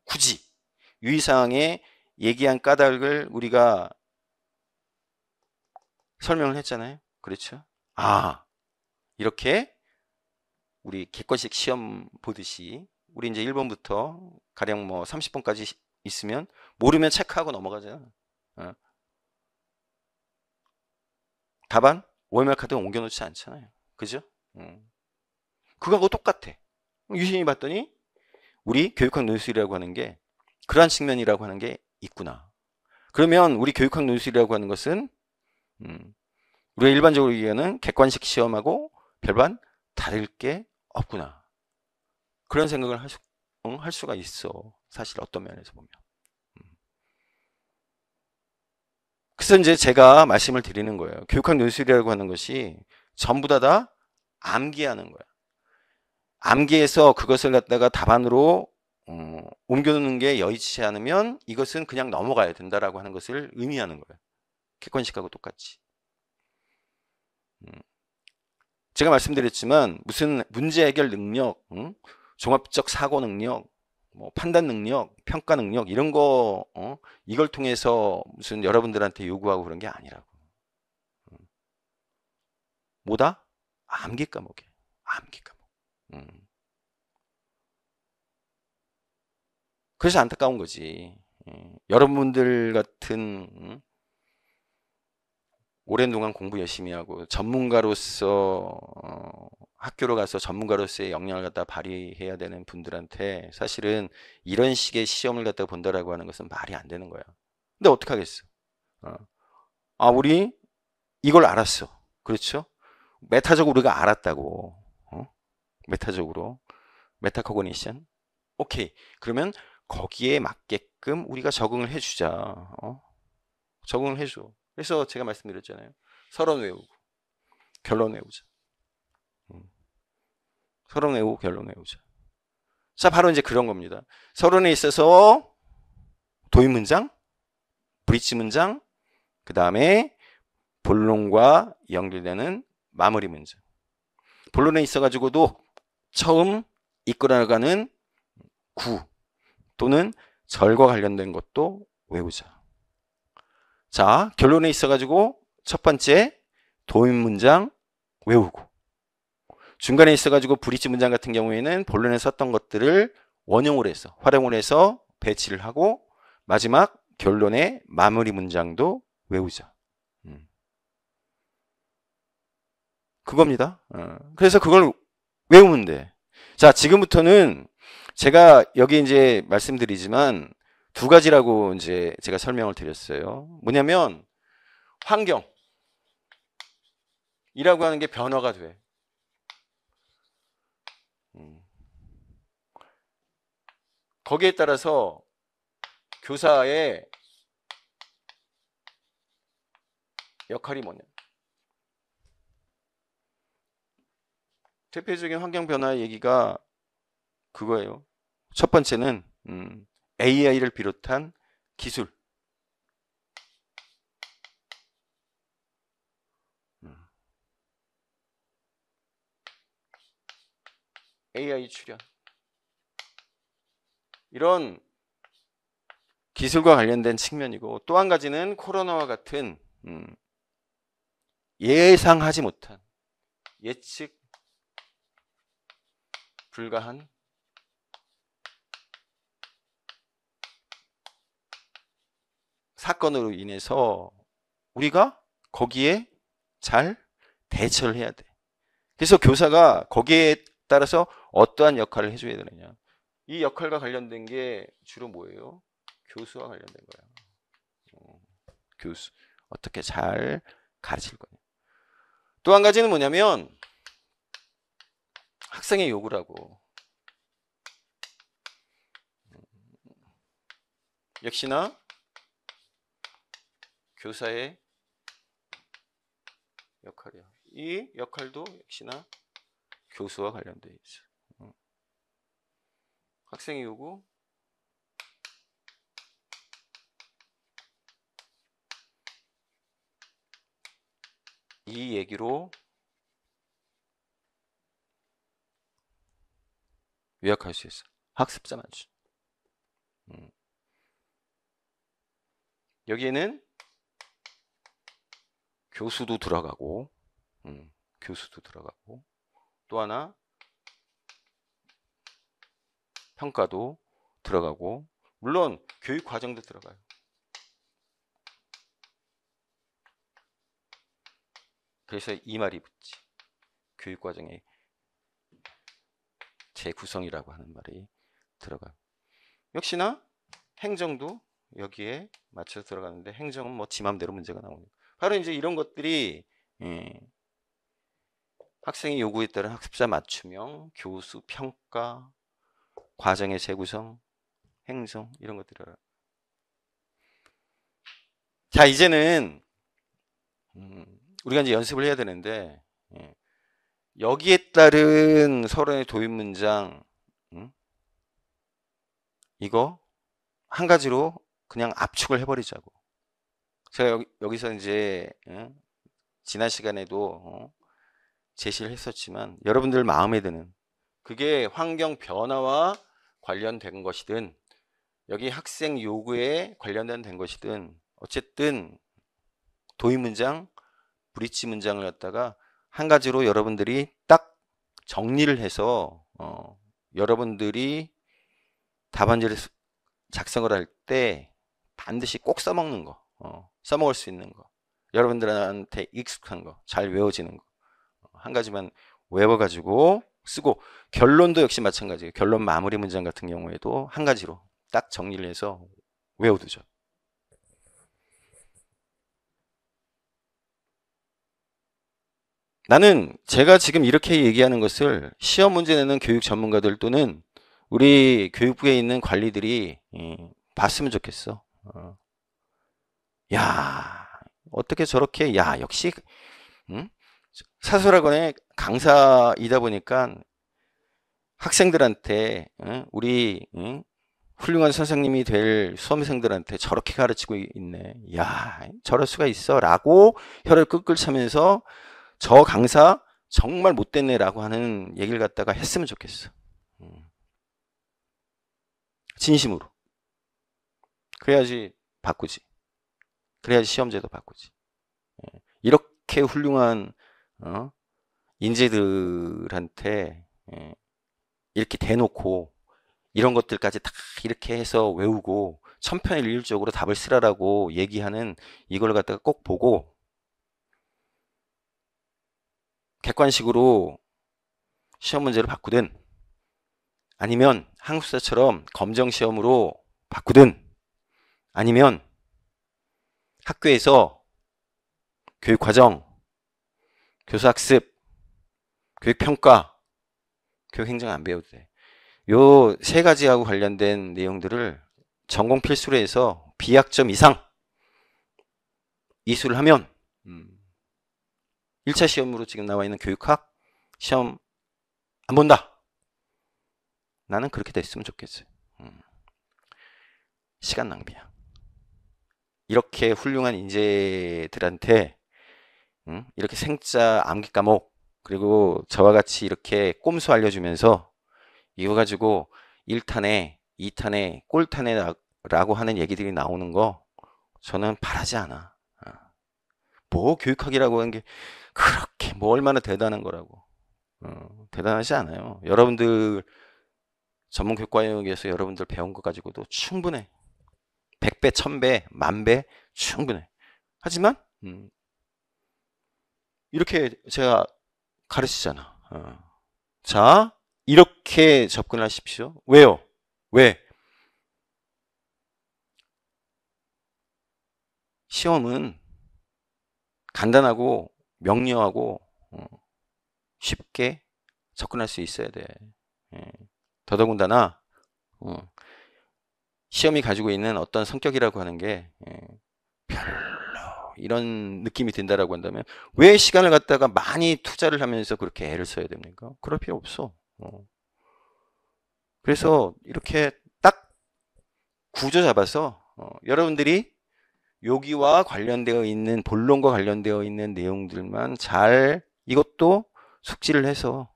굳이 유의사항에 얘기한 까닭을 우리가 설명을 했잖아요. 그렇죠? 아, 이렇게 우리 객관식 시험 보듯이 우리 이제 1번부터 가령 뭐 30번까지 있으면 모르면 체크하고 넘어가잖아. 답안 OMR 카드 옮겨놓지 않잖아요. 그죠? 그거하고 똑같아. 유심히 봤더니 우리 교육학 논술이라고 하는 게 그러한 측면이라고 하는 게 있구나. 그러면 우리 교육학 논술이라고 하는 것은 우리가 일반적으로 얘기하는 객관식 시험하고 별반 다를 게 없구나. 그런 생각을 할 수가 있어. 사실 어떤 면에서 보면. 그래서 이제 제가 말씀을 드리는 거예요. 교육학 논술이라고 하는 것이 전부 다 암기하는 거야. 암기해서 그것을 갖다가 답안으로 옮겨놓는 게 여의치 않으면 이것은 그냥 넘어가야 된다라고 하는 것을 의미하는 거예요. 객관식하고 똑같이. 제가 말씀드렸지만 무슨 문제 해결 능력, 종합적 사고 능력, 뭐 판단 능력, 평가 능력 이런 거 이걸 통해서 무슨 여러분들한테 요구하고 그런 게 아니라고. 뭐다? 암기 과목이에요. 암기 과목. 그래서 안타까운 거지. 여러분들 같은 오랜 동안 공부 열심히 하고 전문가로서 학교로 가서 전문가로서의 역량을 갖다 발휘해야 되는 분들한테 사실은 이런 식의 시험을 갖다 본다라고 하는 것은 말이 안 되는 거야. 근데 어떡하겠어? 아, 우리 이걸 알았어. 그렇죠? 메타적으로 우리가 알았다고. 메타적으로. 메타코그니션. 오케이. 그러면 거기에 맞게끔 우리가 적응을 해주자. 적응을 해줘. 그래서 제가 말씀드렸잖아요. 서론 외우고 결론 외우자. 서론 외우고 결론 외우자. 자, 바로 이제 그런 겁니다. 서론에 있어서 도입 문장, 브릿지 문장, 그 다음에 본론과 연결되는 마무리 문장. 본론에 있어가지고도 처음 이끌어나가는 구 또는 절과 관련된 것도 외우자. 자, 결론에 있어가지고 첫 번째 도입 문장 외우고, 중간에 있어가지고 브릿지 문장 같은 경우에는 본론에 썼던 것들을 원용을 해서 활용을 해서 배치를 하고, 마지막 결론의 마무리 문장도 외우자. 그겁니다. 그래서 그걸 외우면 돼. 자, 지금부터는 제가 여기 이제 말씀드리지만 두 가지라고 이제 제가 설명을 드렸어요. 뭐냐면 환경이라고 하는 게 변화가 돼. 거기에 따라서 교사의 역할이 뭐냐. 대표적인 환경 변화 얘기가 그거예요. 첫 번째는 AI를 비롯한 기술. AI 출현. 이런 기술과 관련된 측면이고, 또 한 가지는 코로나와 같은 예상하지 못한 예측 불가한 사건으로 인해서 우리가 거기에 잘 대처를 해야 돼. 그래서 교사가 거기에 따라서 어떠한 역할을 해줘야 되느냐. 이 역할과 관련된 게 주로 뭐예요? 교수와 관련된 거야. 교수. 어떻게 잘 가르칠 거냐. 또 한 가지는 뭐냐면 학생의 요구라고. 역시나 교사의 역할이야. 이 역할도 역시나 교수와 관련되어 있어. 학생의 요구, 이 얘기로 요약할 수 있어. 학습자 맞춤. 여기에는 교수도 들어가고, 교수도 들어가고, 또 하나 평가도 들어가고, 물론 교육 과정도 들어가요. 그래서 이 말이 붙지. 교육 과정의 재구성이라고 하는 말이 들어가요. 역시나 행정도 여기에 맞춰서 들어가는데, 행정은 뭐 지 맘대로 문제가 나오니까. 바로 이제 이런 것들이 학생의 요구에 따른 학습자 맞춤형, 교수 평가, 과정의 재구성, 행정 이런 것들이라. 자, 이제는 우리가 이제 연습을 해야 되는데, 여기에 따른 서론의 도입 문장, 이거 한 가지로 그냥 압축을 해버리자고. 제가 여기서 이제 지난 시간에도 제시를 했었지만, 여러분들 마음에 드는, 그게 환경 변화와 관련된 것이든 여기 학생 요구에 관련된 것이든 어쨌든 도입 문장, 브릿지 문장을 갖다가 한 가지로 여러분들이 딱 정리를 해서 여러분들이 답안지를 작성을 할 때 반드시 꼭 써먹는 거, 써먹을 수 있는 거, 여러분들한테 익숙한 거, 잘 외워지는 거 한 가지만 외워가지고 쓰고, 결론도 역시 마찬가지예요. 결론 마무리 문장 같은 경우에도 한 가지로 딱 정리를 해서 외워두죠. 나는 제가 지금 이렇게 얘기하는 것을 시험 문제 내는 교육 전문가들 또는 우리 교육부에 있는 관리들이 봤으면 좋겠어. 야, 어떻게 저렇게, 야, 역시 사설학원의 강사이다 보니까 학생들한테 우리 훌륭한 선생님이 될 수험생들한테 저렇게 가르치고 있네. 야, 저럴 수가 있어 라고 혀를 끌끌 차면서 저 강사 정말 못됐네 라고 하는 얘기를 갖다가 했으면 좋겠어. 진심으로. 그래야지 바꾸지. 그래야지 시험제도 바꾸지. 이렇게 훌륭한 인재들한테 이렇게 대놓고 이런 것들까지 다 이렇게 해서 외우고 천편일률적으로 답을 쓰라라고 얘기하는 이걸 갖다가 꼭 보고 객관식으로 시험 문제를 바꾸든 아니면 한국사처럼 검정시험으로 바꾸든 아니면 학교에서 교육과정, 교수학습, 교육평가, 교육행정 안 배워도 돼. 요 세 가지하고 관련된 내용들을 전공 필수로 해서 B학점 이상 이수를 하면 1차 시험으로 지금 나와 있는 교육학 시험 안 본다. 나는 그렇게 됐으면 좋겠어요. 시간 낭비야. 이렇게 훌륭한 인재들한테 이렇게 생짜 암기 과목 그리고 저와 같이 이렇게 꼼수 알려주면서 이거 가지고 1탄에 2탄에 꼴탄에 라고 하는 얘기들이 나오는 거 저는 바라지 않아. 뭐 교육학이라고 하는 게 그렇게 뭐 얼마나 대단한 거라고. 대단하지 않아요. 여러분들 전문 교육과정에서 여러분들 배운 거 가지고도 충분해. 100배, 1000배, 10,000배 충분해. 하지만 이렇게 제가 가르치잖아. 자, 이렇게 접근하십시오. 왜요? 왜? 시험은 간단하고 명료하고 쉽게 접근할 수 있어야 돼. 예. 더더군다나 시험이 가지고 있는 어떤 성격이라고 하는 게 별로 이런 느낌이 든다라고 한다면 왜 시간을 갖다가 많이 투자를 하면서 그렇게 애를 써야 됩니까? 그럴 필요 없어. 그래서 이렇게 딱 구조 잡아서 여러분들이 여기와 관련되어 있는 본론과 관련되어 있는 내용들만 잘 이것도 숙지를 해서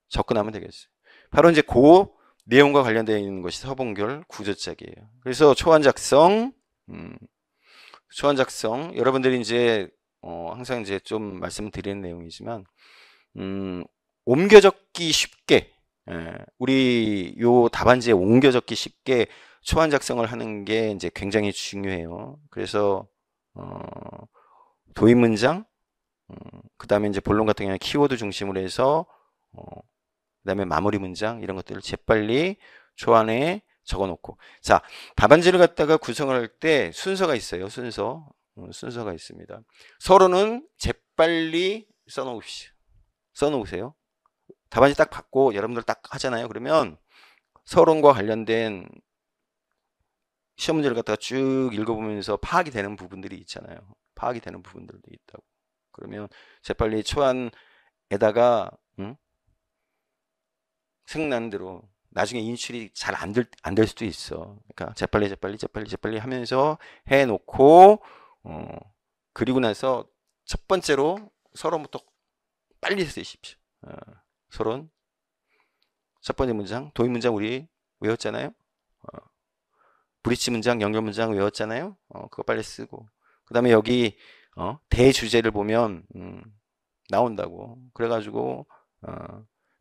접근하면 되겠어요. 바로 이제 그 내용과 관련되어 있는 것이 서본결 구조짝이에요. 그래서 초안 작성, 여러분들이 이제 항상 이제 좀 말씀드리는 내용이지만 옮겨 적기 쉽게 우리 요 답안지에 옮겨 적기 쉽게 초안 작성을 하는 게 이제 굉장히 중요해요. 그래서 도입 문장, 그 다음에 이제 본론 같은 경우는 키워드 중심으로 해서 그 다음에 마무리 문장 이런 것들을 재빨리 초안에 적어놓고, 자, 답안지를 갖다가 구성할 때 순서가 있어요. 순서가 있습니다. 서로는 재빨리 써놓으세요. 답안지 딱 받고 여러분들 딱 하잖아요. 그러면 서론과 관련된 시험 문제를 갖다가 쭉 읽어보면서 파악이 되는 부분들이 있잖아요. 파악이 되는 부분들도 있다고. 그러면 재빨리 초안에다가 생각나는 대로 나중에 인출이 잘 안 될 수도 있어. 그러니까 재빨리 하면서 해놓고 그리고 나서 첫 번째로 서론부터 빨리 쓰십시오. 서론 첫 번째 문장, 도입 문장 우리 외웠잖아요. 브릿지 문장, 연결 문장 외웠잖아요. 그거 빨리 쓰고. 그 다음에 여기 대주제를 보면 나온다고. 그래가지고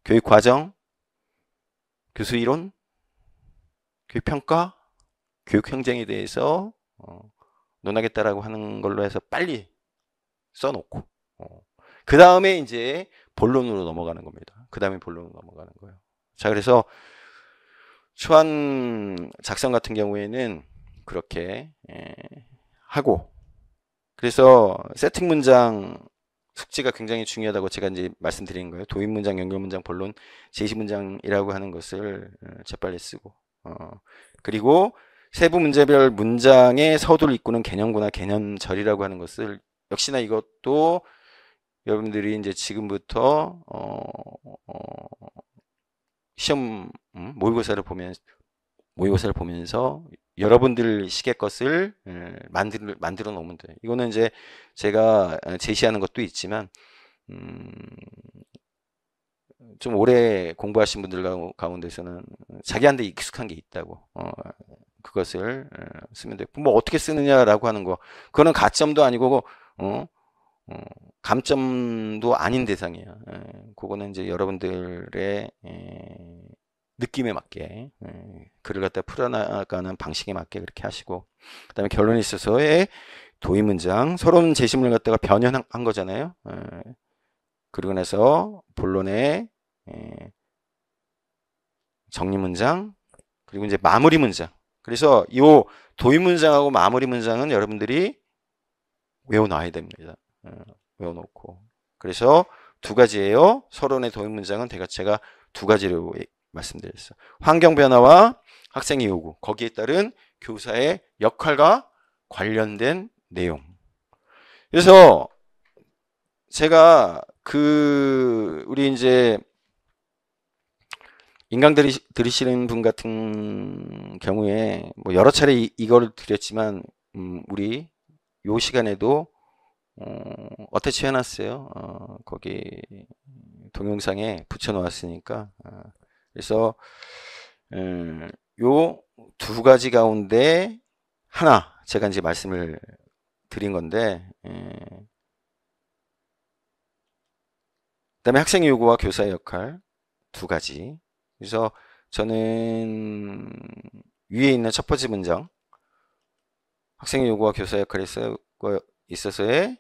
교육 과정, 교수 이론, 교육 평가, 교육 행정에 대해서 논하겠다라고 하는 걸로 해서 빨리 써놓고 그 다음에 이제 본론으로 넘어가는 겁니다. 그 다음에 본론으로 넘어가는 거예요. 자, 그래서 초안 작성 같은 경우에는 그렇게 하고, 그래서 세팅 문장 숙지가 굉장히 중요하다고 제가 이제 말씀드리는 거예요. 도입 문장, 연결 문장, 본론, 제시 문장이라고 하는 것을 재빨리 쓰고, 그리고 세부 문제별 문장의 서두를 이끄는 개념구나 개념절이라고 하는 것을 역시나 이것도 여러분들이 이제 지금부터 시험 모의고사를 보면서 여러분들 식의 것을 만들어 놓으면 돼요. 이거는 이제 제가 제시하는 것도 있지만 좀 오래 공부하신 분들 가운데서는 자기한테 익숙한 게 있다고 그것을 쓰면 되고, 뭐 어떻게 쓰느냐라고 하는 거 그거는 가점도 아니고 감점도 아닌 대상이에요. 그거는 이제 여러분들의 느낌에 맞게 글을 갖다 풀어나가는 방식에 맞게 그렇게 하시고, 그 다음에 결론에 있어서의 도입 문장, 서론 제시문을 갖다가 변형한 거잖아요. 그리고 나서 본론의 정리 문장, 그리고 이제 마무리 문장. 그래서 이 도입 문장하고 마무리 문장은 여러분들이 외워놔야 됩니다. 외워놓고. 그래서 두 가지예요. 서론의 도입 문장은 제가 두 가지로 말씀드렸어요. 환경 변화와 학생의 요구, 거기에 따른 교사의 역할과 관련된 내용. 그래서 제가 우리 이제 인강 들으시는 분 같은 경우에 뭐 여러 차례 이거를 드렸지만 우리 요 시간에도 어태치 해놨어요. 거기 동영상에 붙여놓았으니까. 그래서 요 두 가지 가운데 하나 제가 이제 말씀을 드린 건데, 그다음에 학생의 요구와 교사의 역할 두 가지. 그래서 저는 위에 있는 첫 번째 문장, 학생의 요구와 교사의 역할에 있어서의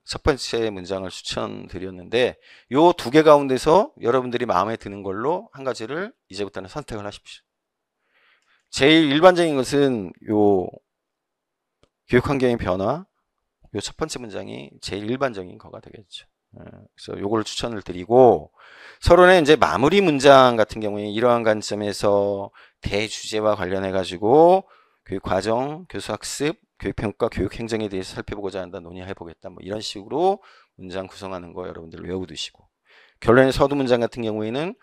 첫 번째 문장을 추천드렸는데, 요 두 개 가운데서 여러분들이 마음에 드는 걸로 한 가지를 이제부터는 선택을 하십시오. 제일 일반적인 것은 요 교육 환경의 변화, 요 첫 번째 문장이 제일 일반적인 거가 되겠죠. 그래서 요걸 추천을 드리고, 서론의 이제 마무리 문장 같은 경우에 이러한 관점에서 대주제와 관련해 가지고 교육 과정, 교수 학습, 교육 평가, 교육 행정에 대해서 살펴보고자 한다, 논의해 보겠다, 뭐 이런 식으로 문장 구성하는 거 여러분들 외워두시고, 결론의 서두 문장 같은 경우에는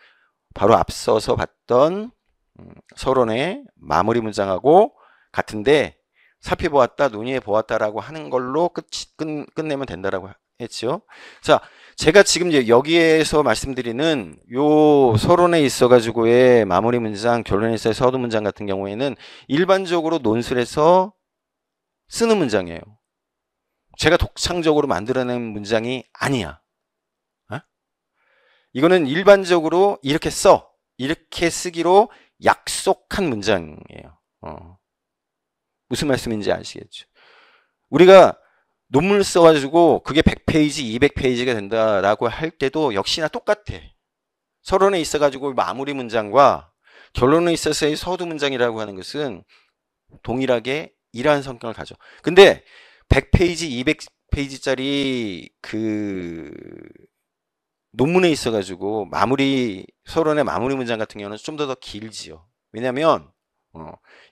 바로 앞서서 봤던 서론의 마무리 문장하고 같은데, 살펴보았다, 논의해 보았다라고 하는 걸로 끝내면 된다라고 했죠. 자, 제가 지금 여기에서 말씀드리는 요 서론에 있어가지고의 마무리 문장, 결론에 있어의 서두 문장 같은 경우에는 일반적으로 논술에서 쓰는 문장이에요. 제가 독창적으로 만들어낸 문장이 아니야. 이거는 일반적으로 이렇게 이렇게 쓰기로 약속한 문장이에요. 무슨 말씀인지 아시겠죠? 우리가 논문을 써가지고 그게 100페이지, 200페이지가 된다라고 할 때도 역시나 똑같아. 서론에 있어가지고 마무리 문장과 결론에 있어서의 서두 문장이라고 하는 것은 동일하게 이러한 성격을 가져. 근데 100페이지, 200페이지짜리 그 논문에 있어가지고 서론의 마무리 문장 같은 경우는 좀 더 길지요. 왜냐면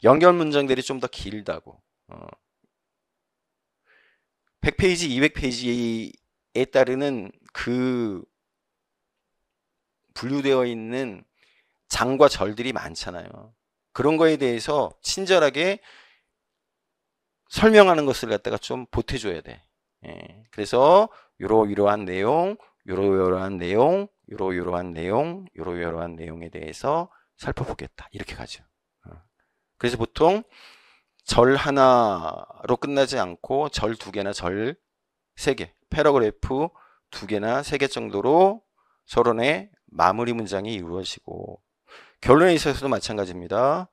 연결 문장들이 좀 더 길다고. 100페이지, 200페이지에 따르는 그 분류되어 있는 장과 절들이 많잖아요. 그런 거에 대해서 친절하게 설명하는 것을 갖다가 좀 보태줘야 돼. 그래서 이러한 내용, 이러한 내용, 이러한 내용, 이러한 내용에 대해서 살펴보겠다. 이렇게 가죠. 그래서 보통 절 하나로 끝나지 않고 절 두 개나 절 세 개, 패러그래프 두 개나 세 개 정도로 서론의 마무리 문장이 이루어지고, 결론에 있어서도 마찬가지입니다.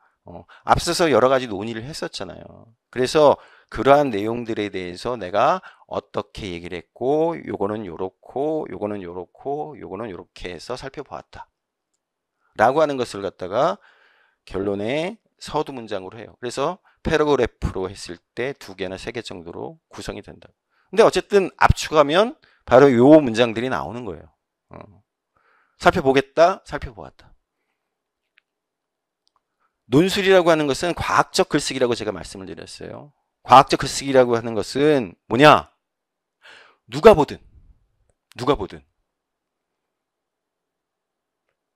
앞서서 여러 가지 논의를 했었잖아요. 그래서 그러한 내용들에 대해서 내가 어떻게 얘기를 했고, 요거는 요렇고, 요거는 요렇고, 요거는 요렇게 해서 살펴보았다 라고 하는 것을 갖다가 결론의 서두 문장으로 해요. 그래서 패러그래프로 했을 때 두 개나 세 개 정도로 구성이 된다. 근데 어쨌든 압축하면 바로 요 문장들이 나오는 거예요. 살펴보겠다, 살펴보았다. 논술이라고 하는 것은 과학적 글쓰기라고 제가 말씀을 드렸어요. 과학적 글쓰기라고 하는 것은 뭐냐? 누가 보든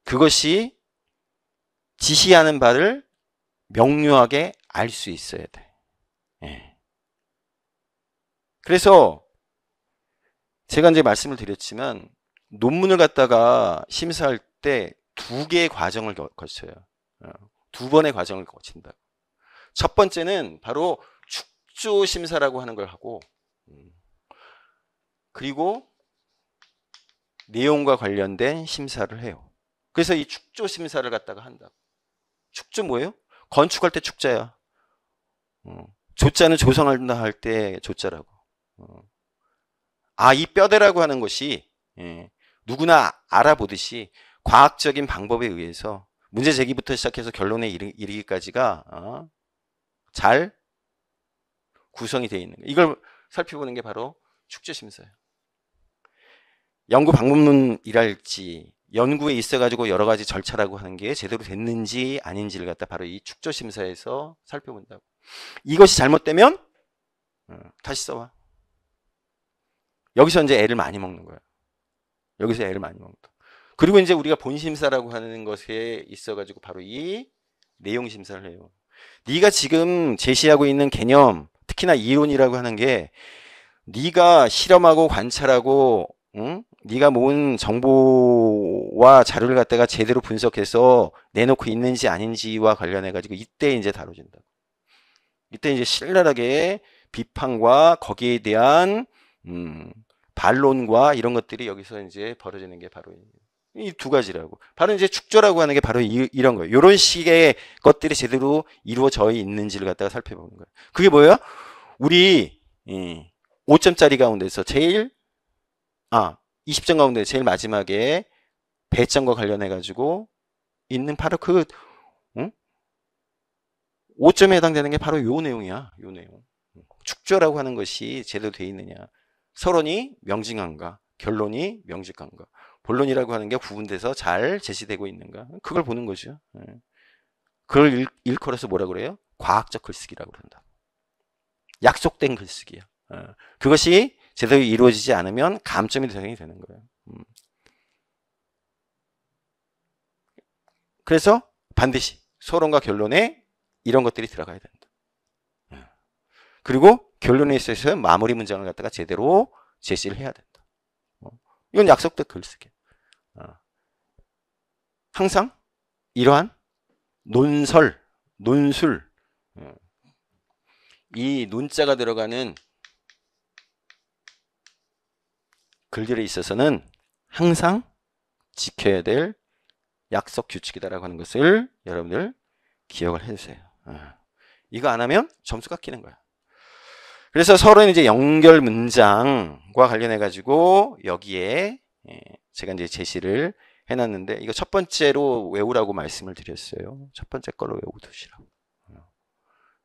그것이 지시하는 바를 명료하게 알 수 있어야 돼. 그래서 제가 이제 말씀을 드렸지만, 논문을 갖다가 심사할 때 두 개의 과정을 거쳐요. 두 번의 과정을 거친다. 첫 번째는 바로 축조 심사라고 하는 걸 하고, 그리고 내용과 관련된 심사를 해요. 그래서 이 축조 심사를 갖다가 한다. 축조 뭐예요? 건축할 때 축자야. 조자는 조성한다 할 때 조자라고. 이 뼈대라고 하는 것이 누구나 알아보듯이 과학적인 방법에 의해서 문제 제기부터 시작해서 결론에 이르기까지가 잘 구성이 되어 있는 거예요. 이걸 살펴보는 게 바로 축조 심사예요. 연구 방법론이랄지 연구에 있어가지고 여러 가지 절차라고 하는 게 제대로 됐는지 아닌지를 갖다 바로 이 축조 심사에서 살펴본다고. 이것이 잘못되면 다시 써와. 여기서 이제 애를 많이 먹는 거예요. 여기서 애를 많이 먹는다. 그리고 이제 우리가 본심사라고 하는 것에 있어가지고 바로 이 내용 심사를 해요. 네가 지금 제시하고 있는 개념, 특히나 이론이라고 하는 게 네가 실험하고 관찰하고 네가 모은 정보와 자료를 갖다가 제대로 분석해서 내놓고 있는지 아닌지와 관련해 가지고 이때 이제 다뤄진다. 이때 이제 신랄하게 비판과 거기에 대한 반론과 이런 것들이 여기서 이제 벌어지는 게 바로 이 두 가지라고. 바로 이제 축조라고 하는 게 바로 이런 거예요. 이런 식의 것들이 제대로 이루어져 있는지를 갖다가 살펴보는 거예요. 그게 뭐예요? 우리 5점짜리 가운데서 제일 20점 가운데 제일 마지막에 배점과 관련해 가지고 있는 바로 그 5점에 해당되는 게 바로 요 내용이야. 요 내용. 축조라고 하는 것이 제대로 되어 있느냐. 서론이 명징한가, 결론이 명직한가, 본론이라고 하는 게 구분돼서 잘 제시되고 있는가. 그걸 보는 거죠. 그걸 일컬어서 뭐라 그래요? 과학적 글쓰기라고 그런다. 약속된 글쓰기야. 그것이 제대로 이루어지지 않으면 감점이 대상이 되는 거예요. 그래서 반드시 서론과 결론에 이런 것들이 들어가야 된다. 그리고 결론에 있어서 마무리 문장을 갖다가 제대로 제시를 해야 된다. 이건 약속된 글쓰기. 항상 이러한 논설, 논술, 이 논자가 들어가는 글들에 있어서는 항상 지켜야 될 약속 규칙이다라고 하는 것을 여러분들 기억을 해주세요. 이거 안 하면 점수 깎이는 거야. 그래서 서로 이제 연결 문장과 관련해 가지고 여기에 제가 이제 제시를 해놨는데 이거 첫 번째로 외우라고 말씀을 드렸어요. 첫 번째 걸로 외우고 두시라고.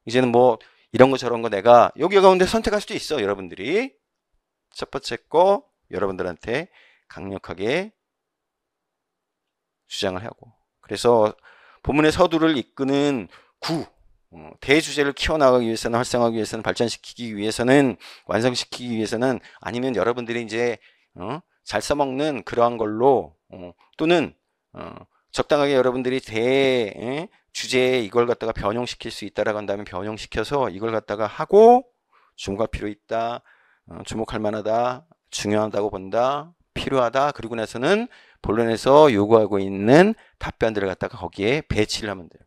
이제는 뭐 이런 거 저런 거 내가 여기 가운데 선택할 수도 있어. 여러분들이 첫 번째 거 여러분들한테 강력하게 주장을 하고, 그래서 본문의 서두를 이끄는 대주제를 키워나가기 위해서는, 활성화하기 위해서는, 발전시키기 위해서는, 완성시키기 위해서는, 아니면 여러분들이 이제 잘 써먹는 그러한 걸로 또는 적당하게 여러분들이 주제에 이걸 갖다가 변형시킬 수 있다라고 한다면 변형시켜서 이걸 갖다가 하고, 주목할 필요 있다, 주목할 만하다, 중요하다고 본다, 필요하다, 그리고 나서는 본론에서 요구하고 있는 답변들을 갖다가 거기에 배치를 하면 돼요.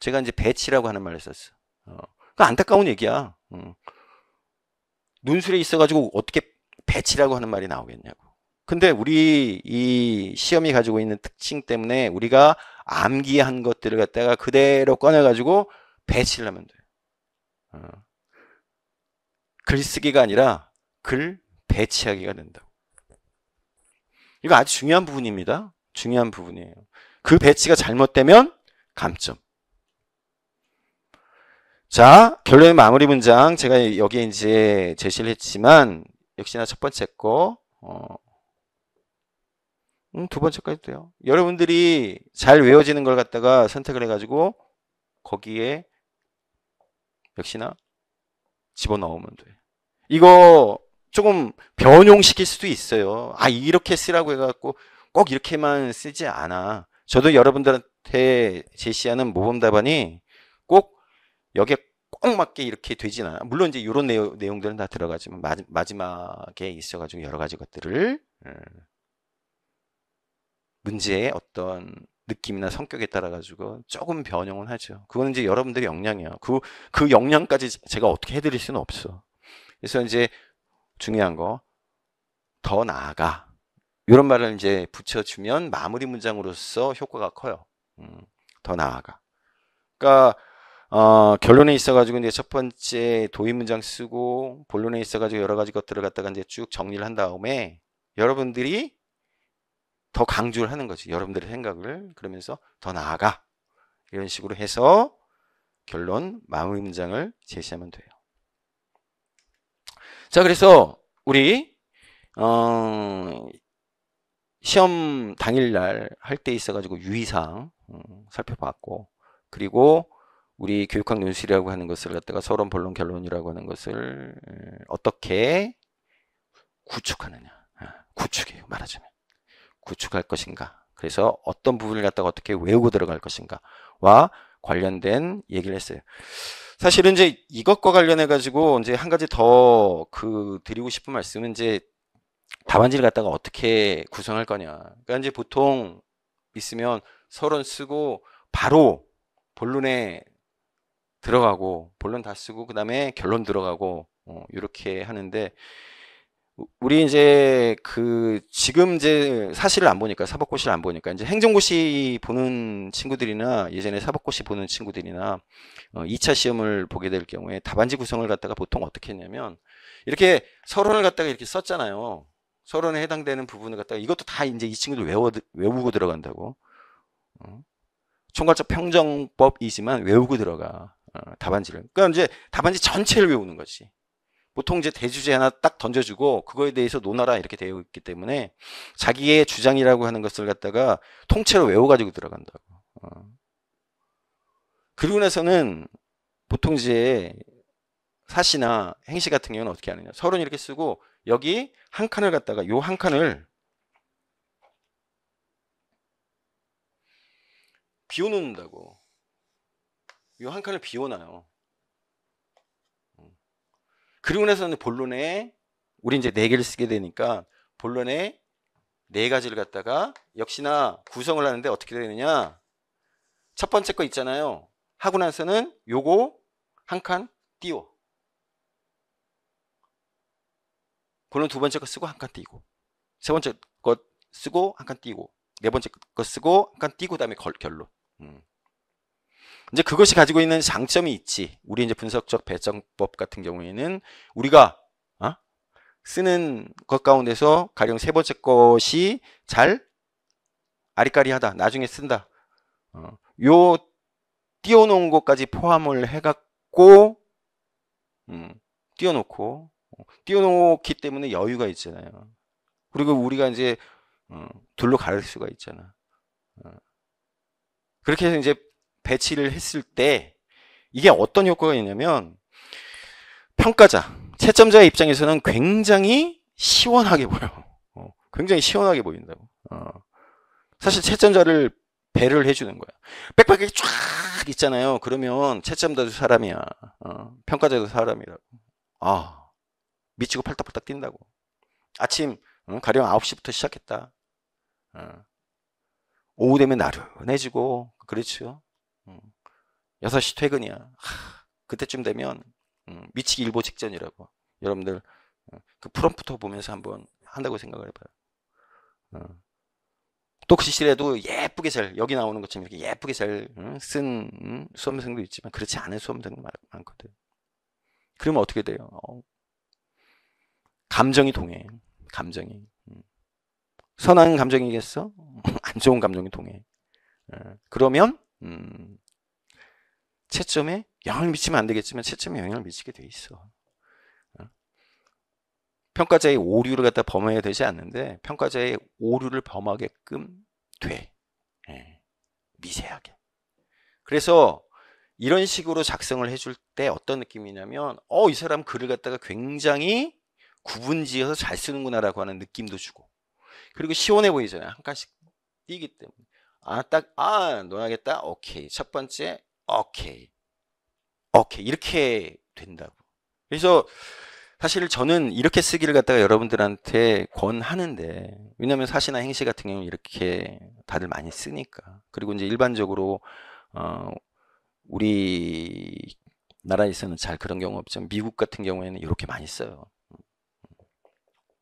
제가 이제 배치라고 하는 말을 썼어. 그 안타까운 얘기야. 논술에 있어가지고 어떻게 배치라고 하는 말이 나오겠냐고. 근데 우리 이 시험이 가지고 있는 특징 때문에 우리가 암기한 것들을 갖다가 그대로 꺼내가지고 배치를 하면 돼요. 글쓰기가 아니라 글 배치하기가 된다고. 이거 아주 중요한 부분입니다. 중요한 부분이에요. 그 배치가 잘못되면 감점. 자, 결론의 마무리 문장 제가 여기에 이제 제시를 했지만 역시나 첫 번째 거, 두 번째까지 돼요. 여러분들이 잘 외워지는 걸 갖다가 선택을 해가지고 거기에 역시나 집어넣으면 돼. 이거 조금 변용시킬 수도 있어요. 이렇게 쓰라고 해갖고 꼭 이렇게만 쓰지 않아. 저도 여러분들한테 제시하는 모범 답안이 꼭 여기에 꼭 맞게 이렇게 되진 않아. 물론 이제 이런 내용들은 다 들어가지만 마지막에 있어가지고 여러 가지 것들을 문제의 어떤 느낌이나 성격에 따라 가지고 조금 변형은 하죠. 그거는 이제 여러분들의 역량이야. 그 역량까지 제가 어떻게 해드릴 수는 없어. 그래서 이제 중요한 거, 더 나아가, 이런 말을 이제 붙여주면 마무리 문장으로서 효과가 커요. 더 나아가. 그러니까 결론에 있어가지고 이제 첫 번째 도입 문장 쓰고 본론에 있어가지고 여러 가지 것들을 갖다가 이제 쭉 정리를 한 다음에 여러분들이 더 강조를 하는 거지. 여러분들의 생각을. 그러면서 더 나아가, 이런 식으로 해서 결론 마무리 문장을 제시하면 돼요. 자, 그래서 우리 시험 당일날 할 때 있어가지고 유의사항 살펴봤고, 그리고 우리 교육학 논술이라고 하는 것을 갖다가 서론, 본론, 결론이라고 하는 것을 어떻게 구축하느냐. 구축이에요, 말하자면. 구축할 것인가. 그래서 어떤 부분을 갖다가 어떻게 외우고 들어갈 것인가와 관련된 얘기를 했어요. 사실은 이제 이것과 관련해 가지고 이제 한 가지 더 드리고 싶은 말씀은 이제 답안지를 갖다가 어떻게 구성할 거냐. 그러니까 이제 보통 있으면 서론 쓰고 바로 본론에 들어가고 본론 다 쓰고 그 다음에 결론 들어가고 이렇게 하는데 우리 이제 그 지금 이제 사실을 안 보니까 사법고시를 안 보니까 이제 행정고시 보는 친구들이나 예전에 사법고시 보는 친구들이나 2차 시험을 보게 될 경우에 답안지 구성을 갖다가 보통 어떻게 했냐면 이렇게 서론을 갖다가 이렇게 썼잖아요. 서론에 해당되는 부분을 갖다가 이것도 다 이제 이 친구들 외우고 들어간다고. 총괄적 평정법이지만 외우고 들어가 답안지를. 그러니까 이제 답안지 전체를 외우는 거지. 보통 이제 대주제 하나 딱 던져주고 그거에 대해서 논하라 이렇게 되어 있기 때문에 자기의 주장이라고 하는 것을 갖다가 통째로 외워가지고 들어간다고. 그리고 나서는 보통 이제 사시나 행시 같은 경우는 어떻게 하느냐. 서론 이렇게 쓰고 여기 한 칸을 갖다가 요 한 칸을 비워놓는다고. 요 한 칸을 비워놔요. 그리고 나서는 본론에 우리 이제 4개를 쓰게 되니까 본론에 4가지를 갖다가 역시나 구성을 하는데 어떻게 되느냐. 첫 번째 거 있잖아요. 하고 나서는 요거 한 칸 띄워. 본론 두 번째 거 쓰고 한 칸 띄고. 세 번째 거 쓰고 한 칸 띄고. 네 번째 거 쓰고 한 칸 띄고 그다음에 결론. 이제 그것이 가지고 있는 장점이 있지. 우리 이제 분석적 배정법 같은 경우에는 우리가 쓰는 것 가운데서 가령 세 번째 것이 잘 아리까리하다. 나중에 쓴다. 요 띄워놓은 것까지 포함을 해갖고 띄워놓고 띄워놓기 때문에 여유가 있잖아요. 그리고 우리가 이제 둘로 가를 수가 있잖아. 그렇게 해서 이제 배치를 했을 때 이게 어떤 효과가 있냐면 평가자, 채점자의 입장에서는 굉장히 시원하게 보여. 굉장히 시원하게 보인다고. 사실 채점자를 배려를 해주는 거야. 빽빽하게 쫙 있잖아요. 그러면 채점자도 사람이야. 평가자도 사람이라고. 미치고 팔딱팔딱 뛴다고. 아침 가령 9시부터 시작했다. 오후 되면 나른해지고 그렇죠. 6시 퇴근이야. 그때쯤 되면 미치기 일보 직전이라고. 여러분들 그 프롬프터 보면서 한번 한다고 생각을 해봐요. 또 그 시절에도 예쁘게 잘 여기 나오는 것처럼 이렇게 예쁘게 잘 쓴 수험생도 있지만 그렇지 않은 수험생도 많거든. 그러면 어떻게 돼요? 감정이 동해. 감정이. 선한 감정이겠어? 안 좋은 감정이 동해. 그러면 채점에 영향을 미치면 안 되겠지만 채점에 영향을 미치게 돼 있어. 평가자의 오류를 갖다 범해야 되지 않는데 평가자의 오류를 범하게끔 돼. 미세하게. 그래서 이런 식으로 작성을 해줄 때 어떤 느낌이냐면 이 사람 글을 갖다가 굉장히 구분지어서 잘 쓰는구나라고 하는 느낌도 주고 그리고 시원해 보이잖아요. 한 칸씩 띄기 때문에 논하겠다. 오케이. 첫 번째 오케이 이렇게 된다고. 그래서 사실 저는 이렇게 쓰기를 갖다가 여러분들한테 권하는데 왜냐하면 사시나 행시 같은 경우는 이렇게 다들 많이 쓰니까. 그리고 이제 일반적으로 우리 나라에서는 잘 그런 경우 없지만 미국 같은 경우에는 이렇게 많이 써요.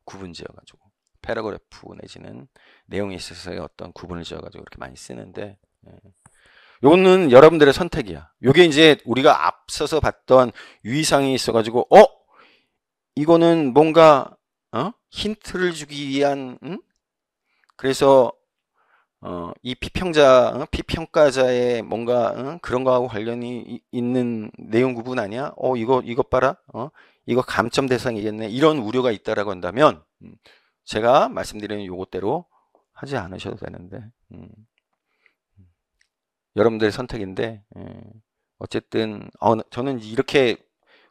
구분 지어가지고 패러그래프 내지는 내용에 있어서의 어떤 구분을 지어가지고 이렇게 많이 쓰는데 요거는 여러분들의 선택이야. 요게 이제 우리가 앞서서 봤던 유의사항이 있어가지고 이거는 뭔가 힌트를 주기 위한 그래서 이 피평가자의 뭔가 그런 거하고 관련이 있는 내용 구분 아니야? 이거 봐라. 이거 감점 대상이겠네. 이런 우려가 있다라고 한다면 제가 말씀드리는 요것대로 하지 않으셔도 되는데 여러분들의 선택인데 어쨌든 저는 이렇게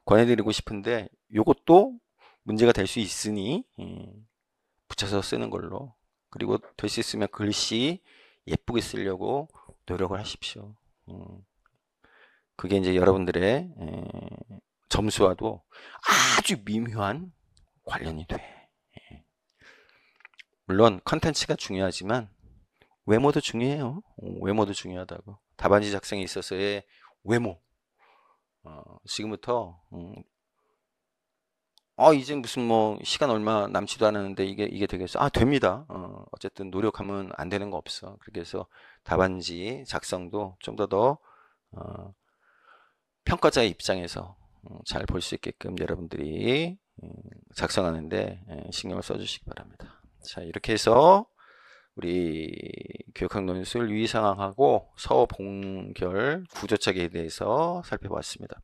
권해드리고 싶은데 요것도 문제가 될 수 있으니 붙여서 쓰는 걸로. 그리고 될 수 있으면 글씨 예쁘게 쓰려고 노력을 하십시오. 그게 이제 여러분들의 점수와도 아주 미묘한 관련이 돼. 물론 컨텐츠가 중요하지만 외모도 중요해요. 외모도 중요하다고. 답안지 작성에 있어서의 외모. 지금부터 이제 무슨 뭐 시간 얼마 남지도 않았는데 이게 되겠어? 됩니다. 어쨌든 노력하면 안 되는 거 없어. 그렇게 해서 답안지 작성도 좀 더 평가자의 입장에서 잘 볼 수 있게끔 여러분들이 작성하는데 신경을 써주시기 바랍니다. 자, 이렇게 해서 우리 교육학 논술 유의사항하고 서본결 구조책에 대해서 살펴봤습니다.